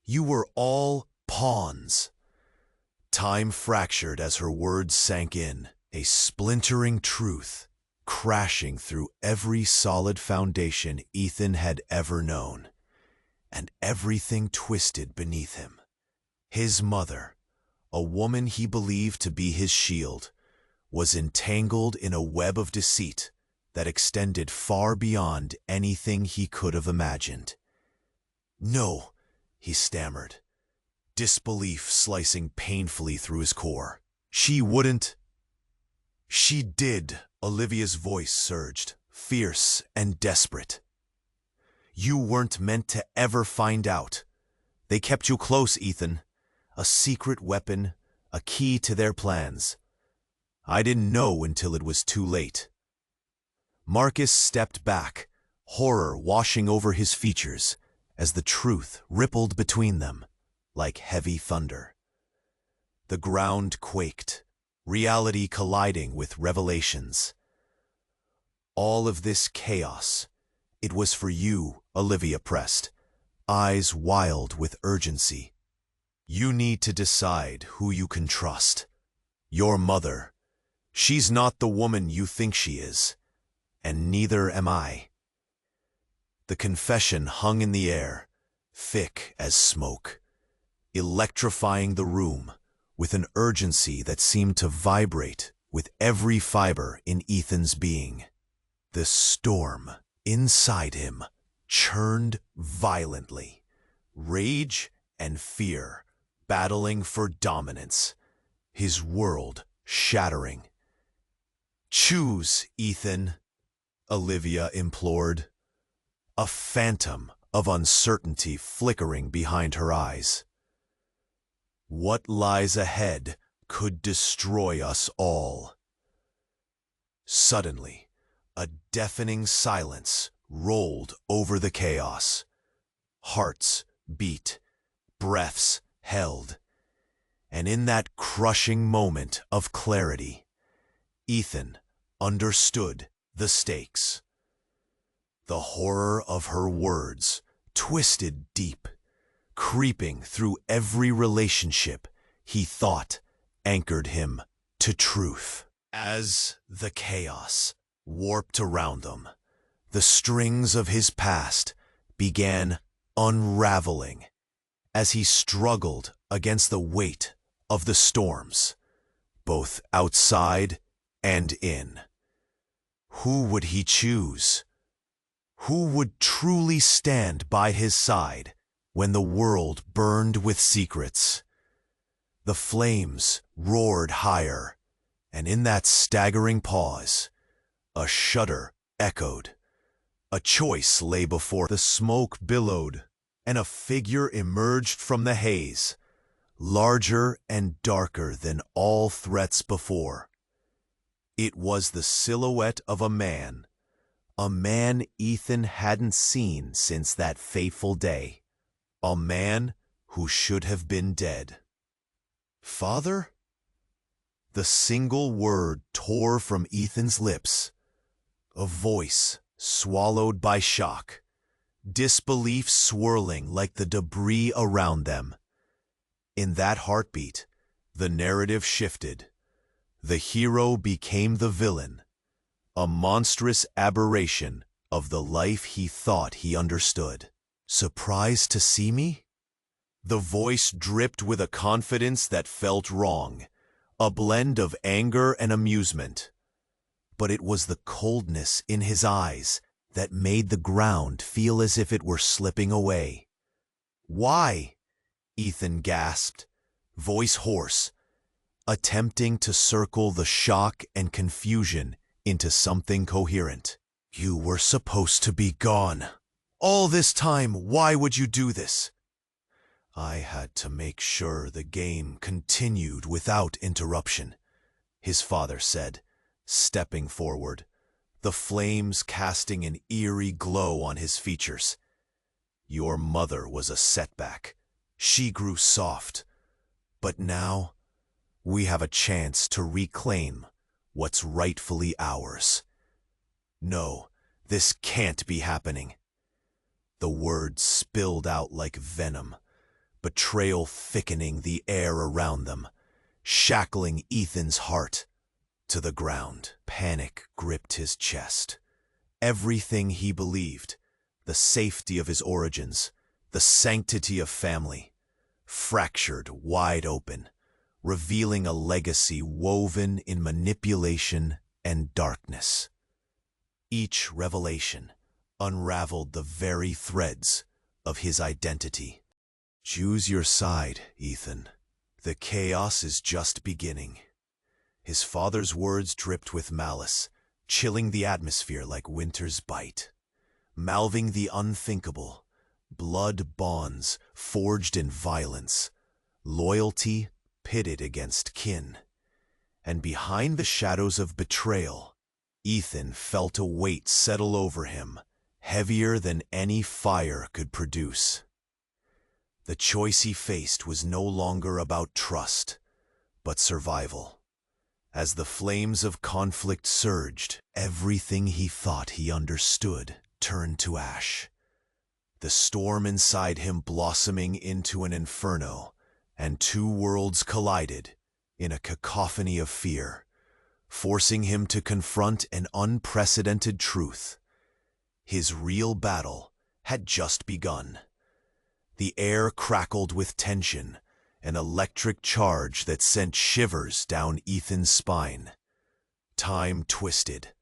A: You were all pawns. Time fractured as her words sank in, a splintering truth, crashing through every solid foundation Ethan had ever known, and everything twisted beneath him. His mother, a woman he believed to be his shield, was entangled in a web of deceit that extended far beyond anything he could have imagined. "No," he stammered, disbelief slicing painfully through his core. "She wouldn't." "She did," Olivia's voice surged, fierce and desperate. "You weren't meant to ever find out. They kept you close, Ethan. A secret weapon, a key to their plans. I didn't know until it was too late." Marcus stepped back, horror washing over his features as the truth rippled between them like heavy thunder. The ground quaked, reality colliding with revelations. "All of this chaos, it was for you," Olivia pressed, eyes wild with urgency. "You need to decide who you can trust. Your mother. She's not the woman you think she is, and neither am I." The confession hung in the air, thick as smoke, electrifying the room with an urgency that seemed to vibrate with every fiber in Ethan's being. The storm inside him churned violently, rage and fear battling for dominance, his world shattering. "Choose, Ethan," Olivia implored, a phantom of uncertainty flickering behind her eyes. "What lies ahead could destroy us all." Suddenly, a deafening silence rolled over the chaos. Hearts beat, breaths held, and in that crushing moment of clarity, Ethan understood the stakes. The horror of her words twisted deep, creeping through every relationship he thought anchored him to truth. As the chaos warped around them, the strings of his past began unraveling as he struggled against the weight of the storms, both outside and in. Who would he choose? Who would truly stand by his side when the world burned with secrets? The flames roared higher, and in that staggering pause, a shudder echoed. A choice lay before. The smoke billowed, and a figure emerged from the haze, larger and darker than all threats before. It was the silhouette of a man Ethan hadn't seen since that fateful day, a man who should have been dead. "Father?" The single word tore from Ethan's lips, a voice swallowed by shock, disbelief swirling like the debris around them. In that heartbeat, the narrative shifted. The hero became the villain, a monstrous aberration of the life he thought he understood. "Surprised to see me?" The voice dripped with a confidence that felt wrong, a blend of anger and amusement. But it was the coldness in his eyes that made the ground feel as if it were slipping away. "Why?" Ethan gasped, voice hoarse, attempting to circle the shock and confusion into something coherent. "You were supposed to be gone. All this time, why would you do this?" I had to make sure the game continued without interruption, his father said, stepping forward, the flames casting an eerie glow on his features. Your mother was a setback. She grew soft. But now, we have a chance to reclaim what's rightfully ours. No, this can't be happening. The words spilled out like venom, betrayal thickening the air around them, shackling Ethan's heart to the ground. Panic gripped his chest. Everything he believed, the safety of his origins, the sanctity of family, fractured wide open, revealing a legacy woven in manipulation and darkness. Each revelation unraveled the very threads of his identity. Choose your side, Ethan. The chaos is just beginning. His father's words dripped with malice, chilling the atmosphere like winter's bite. Mouthing the unthinkable, blood bonds forged in violence, loyalty pitted against kin. And behind the shadows of betrayal, Ethan felt a weight settle over him, heavier than any fire could produce. The choice he faced was no longer about trust, but survival. As the flames of conflict surged, everything he thought he understood turned to ash. The storm inside him blossoming into an inferno, and two worlds collided in a cacophony of fear, forcing him to confront an unprecedented truth. His real battle had just begun. The air crackled with tension, an electric charge that sent shivers down Ethan's spine. Time twisted,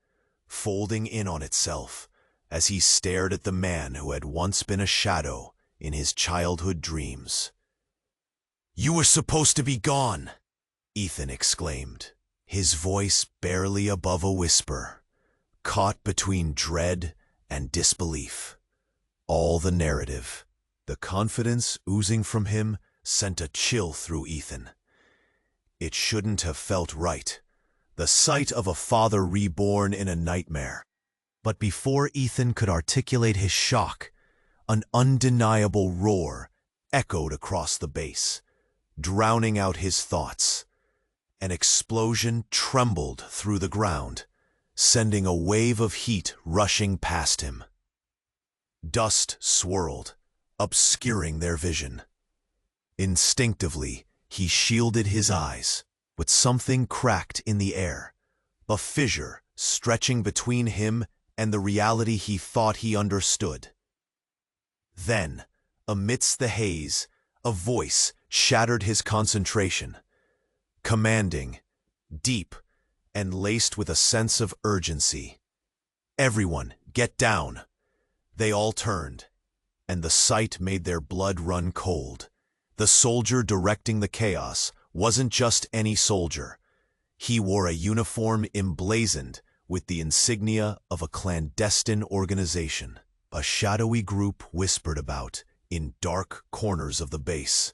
A: folding in on itself as he stared at the man who had once been a shadow in his childhood dreams. "You were supposed to be gone," Ethan exclaimed, his voice barely above a whisper, caught between dread and disbelief. All the narrative, the confidence oozing from him, sent a chill through Ethan. It shouldn't have felt right, the sight of a father reborn in a nightmare. But before Ethan could articulate his shock, an undeniable roar echoed across the base, drowning out his thoughts. An explosion trembled through the ground, sending a wave of heat rushing past him. Dust swirled, obscuring their vision. Instinctively, he shielded his eyes, but something cracked in the air, a fissure stretching between him and the reality he thought he understood. Then, amidst the haze, a voice shattered his concentration, commanding, deep, and laced with a sense of urgency. "Everyone, get down!" They all turned, and the sight made their blood run cold. The soldier directing the chaos wasn't just any soldier. He wore a uniform emblazoned with the insignia of a clandestine organization, a shadowy group whispered about in dark corners of the base.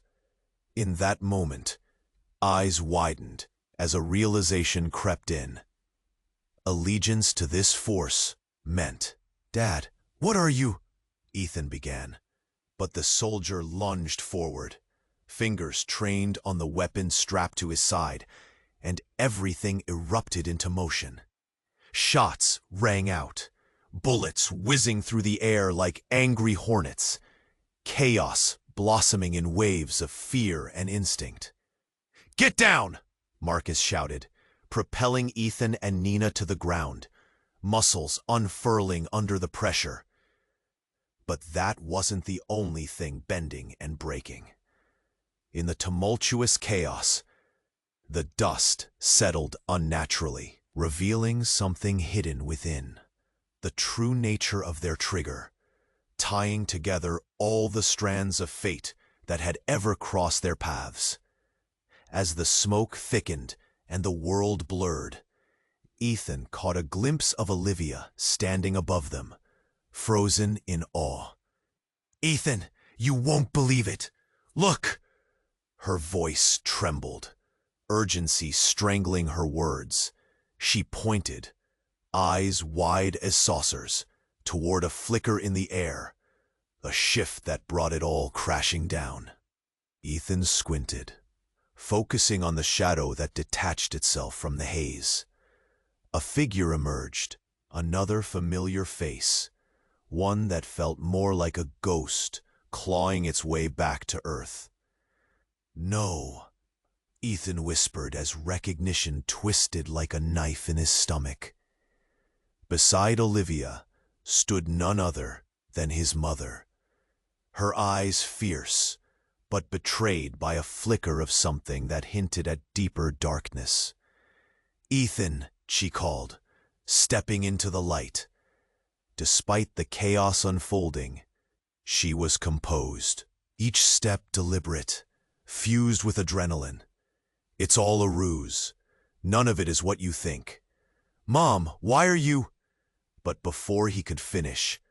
A: In that moment, eyes widened as a realization crept in. Allegiance to this force meant, "Dad, what are you?" Ethan began, but the soldier lunged forward, fingers trained on the weapon strapped to his side, and everything erupted into motion. Shots rang out, bullets whizzing through the air like angry hornets, chaos blossoming in waves of fear and instinct. "Get down!" Marcus shouted, propelling Ethan and Nina to the ground, muscles unfurling under the pressure. But that wasn't the only thing bending and breaking. In the tumultuous chaos, the dust settled unnaturally, revealing something hidden within, the true nature of their trigger, tying together all the strands of fate that had ever crossed their paths. As the smoke thickened and the world blurred, Ethan caught a glimpse of Olivia standing above them, frozen in awe. "Ethan, you won't believe it. Look! Her voice trembled, urgency strangling her words. She pointed, eyes wide as saucers, toward a flicker in the air, a shift that brought it all crashing down. Ethan squinted, focusing on the shadow that detached itself from the haze. A figure emerged, another familiar face, one that felt more like a ghost clawing its way back to Earth. "No," Ethan whispered as recognition twisted like a knife in his stomach. Beside Olivia stood none other than his mother, her eyes fierce, but betrayed by a flicker of something that hinted at deeper darkness. "Ethan," she called, stepping into the light. Despite the chaos unfolding, she was composed, each step deliberate, fused with adrenaline. "It's all a ruse. None of it is what you think. Mom, why are you—" But before he could finish,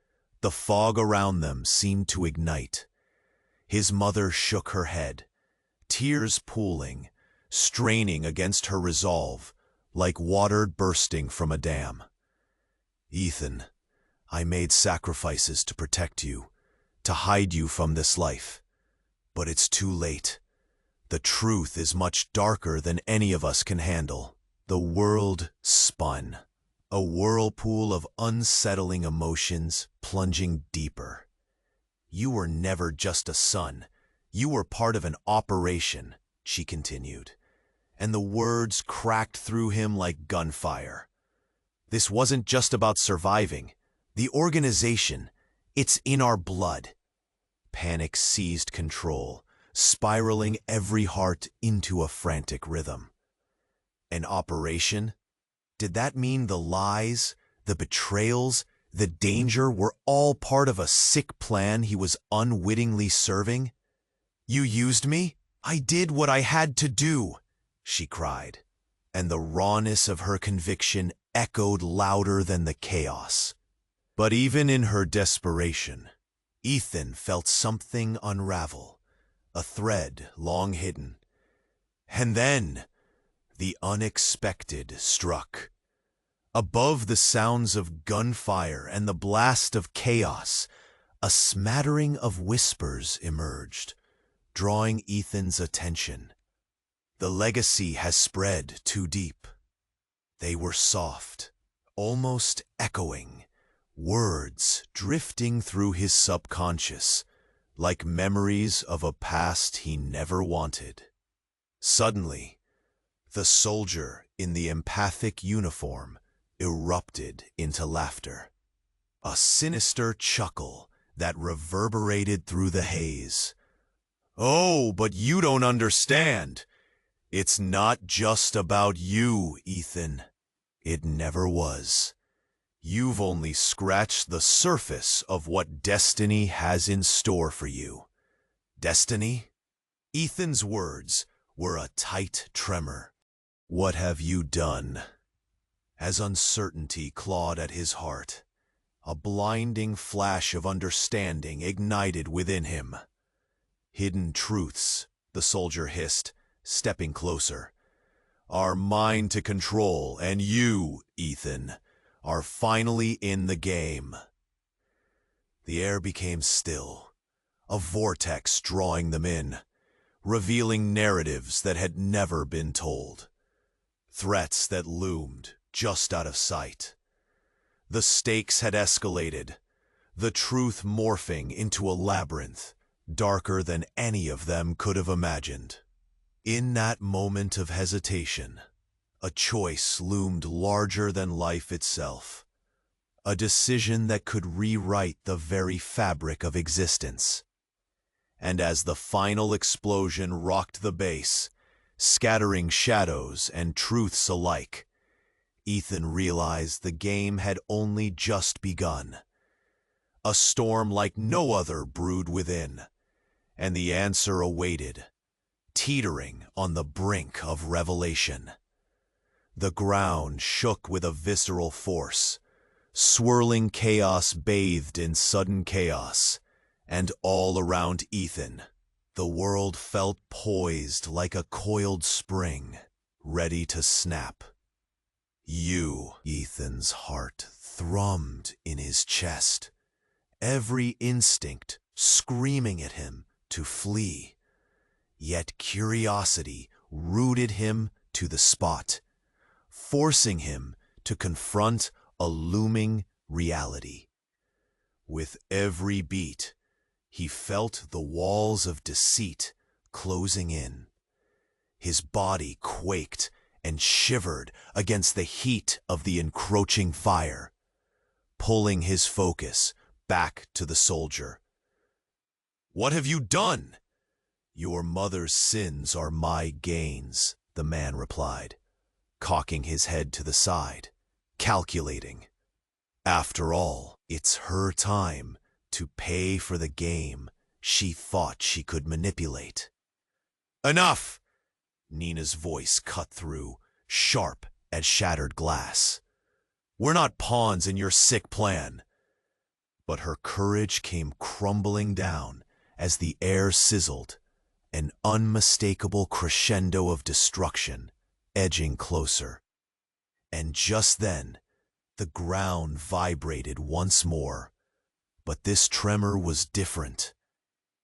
A: the fog around them seemed to ignite. His mother shook her head, tears pooling, straining against her resolve, like water bursting from a dam. "Ethan, I made sacrifices to protect you, to hide you from this life. But it's too late. The truth is much darker than any of us can handle." The world spun, a whirlpool of unsettling emotions plunging deeper. "You were never just a son. You were part of an operation," she continued, and the words cracked through him like gunfire. "This wasn't just about surviving. The organization, it's in our blood." Panic seized control, spiraling every heart into a frantic rhythm. An operation? Did that mean the lies, the betrayals, the danger were all part of a sick plan he was unwittingly serving? "You used me? I did what I had to do," she cried, and the rawness of her conviction echoed louder than the chaos. But even in her desperation, Ethan felt something unravel, a thread long hidden. And then the unexpected struck. Above the sounds of gunfire and the blast of chaos, a smattering of whispers emerged, drawing Ethan's attention. "The legacy has spread too deep." They were soft, almost echoing, words drifting through his subconscious, like memories of a past he never wanted. Suddenly, the soldier in the empathic uniform erupted into laughter, a sinister chuckle that reverberated through the haze. "Oh, but you don't understand. It's not just about you, Ethan. It never was. You've only scratched the surface of what destiny has in store for you." Destiny? Ethan's words were a tight tremor. "What have you done?" As uncertainty clawed at his heart, a blinding flash of understanding ignited within him. "Hidden truths," the soldier hissed, stepping closer, "are mine to control, and you, Ethan, are finally in the game." The air became still, a vortex drawing them in, revealing narratives that had never been told, threats that loomed just out of sight. The stakes had escalated, the truth morphing into a labyrinth, darker than any of them could have imagined. In that moment of hesitation, a choice loomed larger than life itself, a decision that could rewrite the very fabric of existence. And as the final explosion rocked the base, scattering shadows and truths alike, Ethan realized the game had only just begun. A storm like no other brewed within, and the answer awaited, teetering on the brink of revelation. The ground shook with a visceral force, swirling chaos bathed in sudden chaos, and all around Ethan, The world felt poised like a coiled spring, ready to snap. Ethan's heart thrummed in his chest, every instinct screaming at him to flee. Yet curiosity rooted him to the spot, forcing him to confront a looming reality. With every beat, he felt the walls of deceit closing in. His body quaked and shivered against the heat of the encroaching fire, pulling his focus back to the soldier. "What have you done?" "Your mother's sins are my gains," the man replied, cocking his head to the side, calculating. After all, it's her time to pay for the game she thought she could manipulate. "Enough!" Nina's voice cut through, sharp as shattered glass. "We're not pawns in your sick plan." But her courage came crumbling down as the air sizzled, an unmistakable crescendo of destruction edging closer. And just then, the ground vibrated once more. But this tremor was different.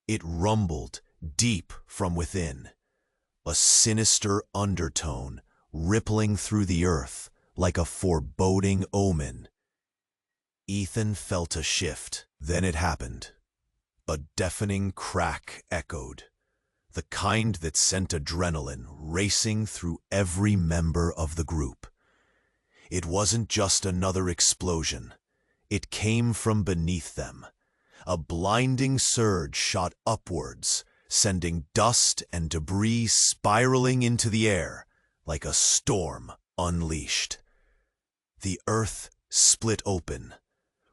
A: It rumbled deep from within, a sinister undertone rippling through the earth like a foreboding omen. Ethan felt a shift. Then it happened. A deafening crack echoed, the kind that sent adrenaline racing through every member of the group. It wasn't just another explosion. It came from beneath them. A blinding surge shot upwards, sending dust and debris spiraling into the air like a storm unleashed. The earth split open,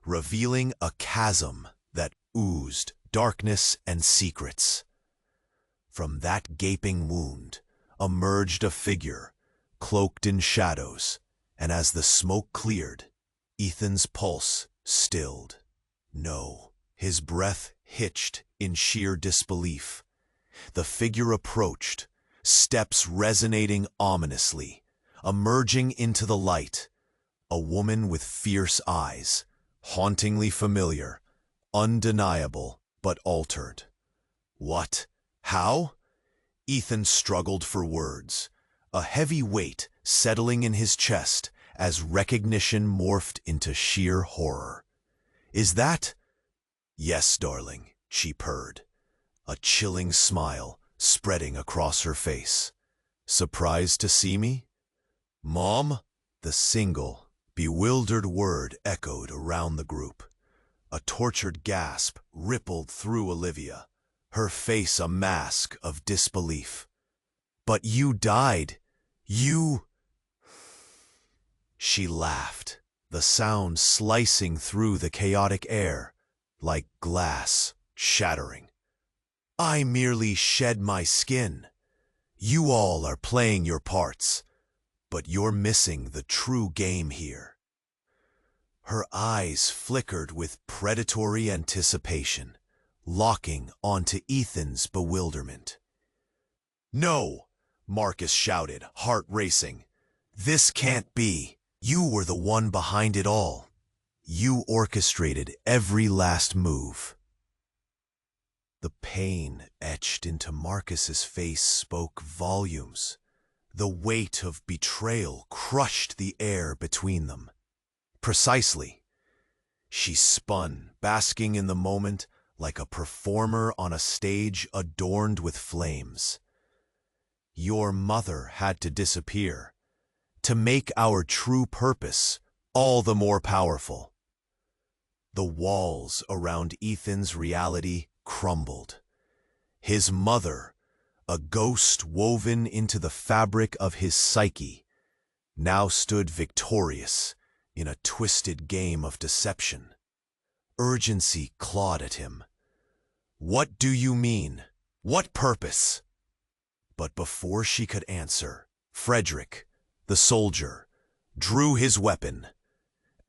A: revealing a chasm that oozed darkness and secrets. From that gaping wound emerged a figure, cloaked in shadows, and as the smoke cleared, Ethan's pulse stilled. No, his breath hitched in sheer disbelief. The figure approached, steps resonating ominously, emerging into the light. A woman with fierce eyes, hauntingly familiar, undeniable but altered. What? How? Ethan struggled for words, a heavy weight settling in his chest as recognition morphed into sheer horror. "Is that—" "Yes, darling," she purred, a chilling smile spreading across her face. "Surprised to see me?" "Mom?" The single, bewildered word echoed around the group. A tortured gasp rippled through Olivia, her face a mask of disbelief. "But you died. You—" She laughed, the sound slicing through the chaotic air, like glass shattering. "I merely shed my skin. You all are playing your parts, but you're missing the true game here." Her eyes flickered with predatory anticipation, locking onto Ethan's bewilderment. "No!" Marcus shouted, heart racing. "This can't be. You were the one behind it all. You orchestrated every last move." The pain etched into Marcus's face spoke volumes. The weight of betrayal crushed the air between them. "Precisely." She spun, basking in the moment like a performer on a stage adorned with flames. "Your mother had to disappear to make our true purpose all the more powerful." The walls around Ethan's reality crumbled. His mother, a ghost woven into the fabric of his psyche, now stood victorious in a twisted game of deception. Urgency clawed at him. "What do you mean? What purpose?" But before she could answer, Frederick, the soldier, drew his weapon,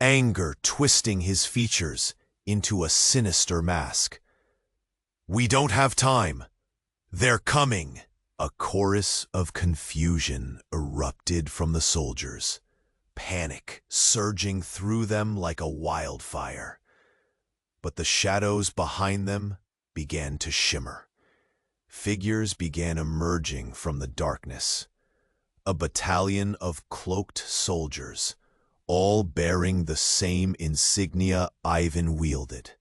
A: anger twisting his features into a sinister mask. "We don't have time." They're coming! A chorus of confusion erupted from the soldiers, panic surging through them like a wildfire. But the shadows behind them began to shimmer. Figures began emerging from the darkness. A battalion of cloaked soldiers, all bearing the same insignia Ivan wielded.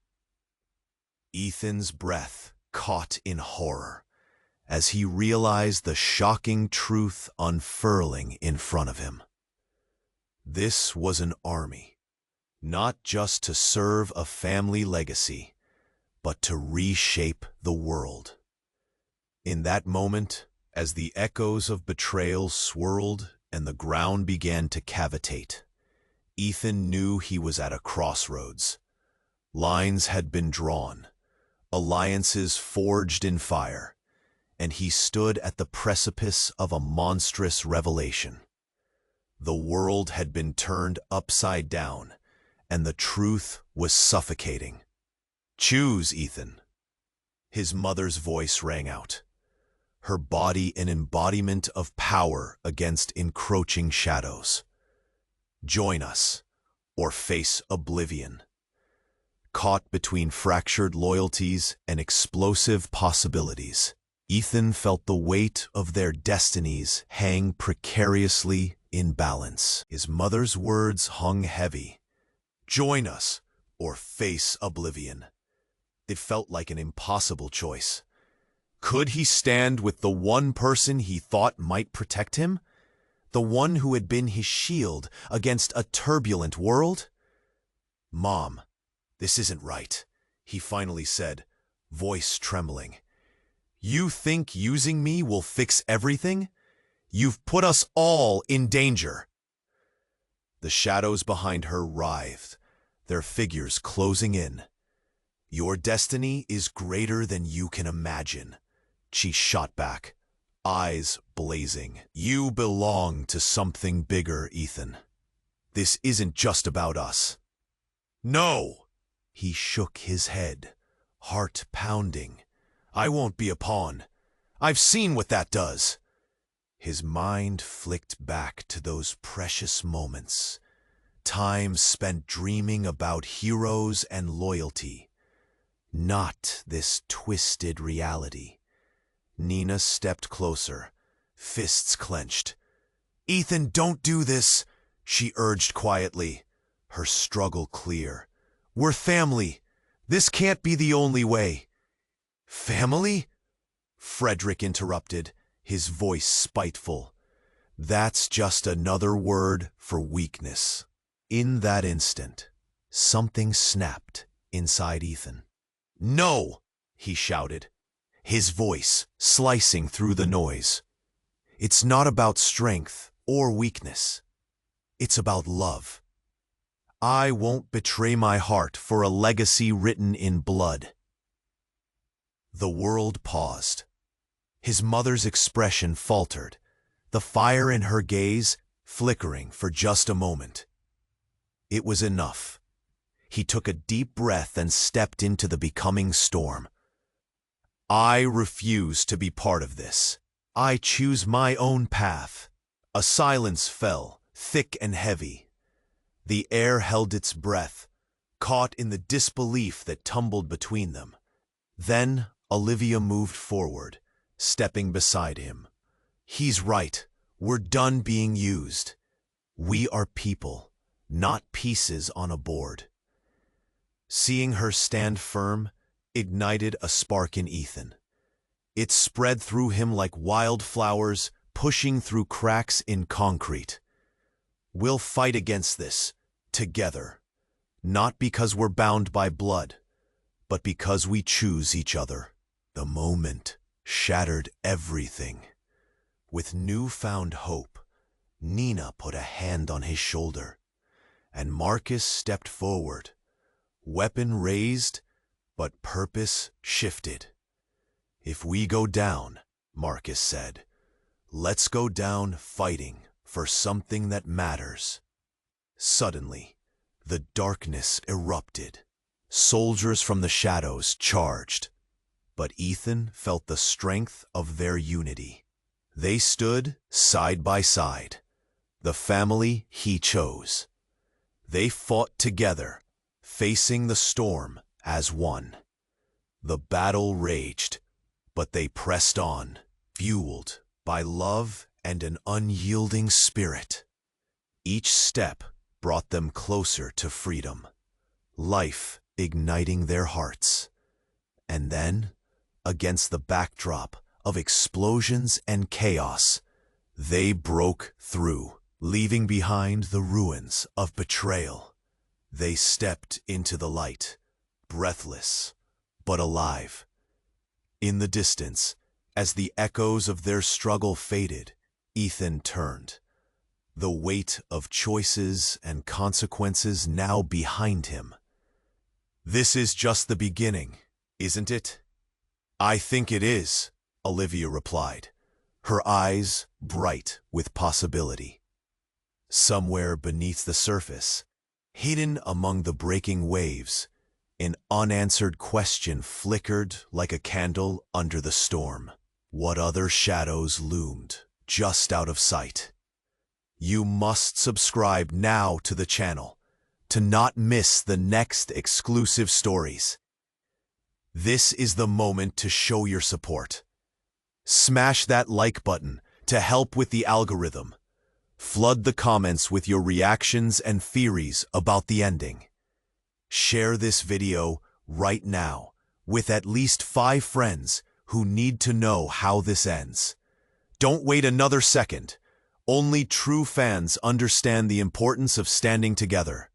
A: Ethan's breath caught in horror as he realized the shocking truth unfurling in front of him. This was an army, not just to serve a family legacy, but to reshape the world. In that moment, as the echoes of betrayal swirled and the ground began to cavitate, Ethan knew he was at a crossroads. Lines had been drawn, alliances forged in fire, and he stood at the precipice of a monstrous revelation. The world had been turned upside down, and the truth was suffocating. "Choose, Ethan." His mother's voice rang out, her body an embodiment of power against encroaching shadows. "Join us, or face oblivion." Caught between fractured loyalties and explosive possibilities, Ethan felt the weight of their destinies hang precariously in balance. His mother's words hung heavy. "Join us, or face oblivion." It felt like an impossible choice. Could he stand with the one person he thought might protect him? The one who had been his shield against a turbulent world? "Mom, this isn't right," he finally said, voice trembling. "You think using me will fix everything? You've put us all in danger." The shadows behind her writhed, their figures closing in. "Your destiny is greater than you can imagine," she shot back, eyes blazing. "You belong to something bigger, Ethan. This isn't just about us." "No!" He shook his head, heart pounding. "I won't be a pawn. I've seen what that does." His mind flicked back to those precious moments, time spent dreaming about heroes and loyalty, not this twisted reality. Nina stepped closer, fists clenched. "Ethan, don't do this," she urged quietly, her struggle clear. "We're family. This can't be the only way." "Family?" Frederick interrupted, his voice spiteful. "That's just another word for weakness." In that instant, something snapped inside Ethan. "No!" he shouted, his voice slicing through the noise. "It's not about strength or weakness. It's about love. I won't betray my heart for a legacy written in blood." The world paused. His mother's expression faltered, the fire in her gaze flickering for just a moment. It was enough. He took a deep breath and stepped into the becoming storm. "I refuse to be part of this. I choose my own path." A silence fell, thick and heavy. The air held its breath, caught in the disbelief that tumbled between them. Then Olivia moved forward, stepping beside him. "He's right. We're done being used. We are people, not pieces on a board." Seeing her stand firm ignited a spark in Ethan. It spread through him like wildflowers pushing through cracks in concrete. "We'll fight against this, together, not because we're bound by blood, but because we choose each other." The moment shattered everything. With newfound hope, Nina put a hand on his shoulder, and Marcus stepped forward, weapon raised, but purpose shifted. "If we go down," Marcus said, "let's go down fighting for something that matters." Suddenly, the darkness erupted. Soldiers from the shadows charged. but Ethan felt the strength of their unity. They stood side by side, the family he chose. They fought together, facing the storm as one. The battle raged, but they pressed on, fueled by love and an unyielding spirit. Each step brought them closer to freedom, life igniting their hearts. And then, against the backdrop of explosions and chaos, they broke through, leaving behind the ruins of betrayal. They stepped into the light, breathless but alive. In the distance, as the echoes of their struggle faded, Ethan turned, the weight of choices and consequences now behind him. "This is just the beginning, isn't it?" "I think it is," Olivia replied, her eyes bright with possibility. Somewhere beneath the surface, hidden among the breaking waves, an unanswered question flickered like a candle under the storm. What other shadows loomed just out of sight? You must subscribe now to the channel to not miss the next exclusive stories. This is the moment to show your support. Smash that like button to help with the algorithm. Flood the comments with your reactions and theories about the ending. Share this video right now with at least 5 friends who need to know how this ends. Don't wait another second. Only true fans understand the importance of standing together.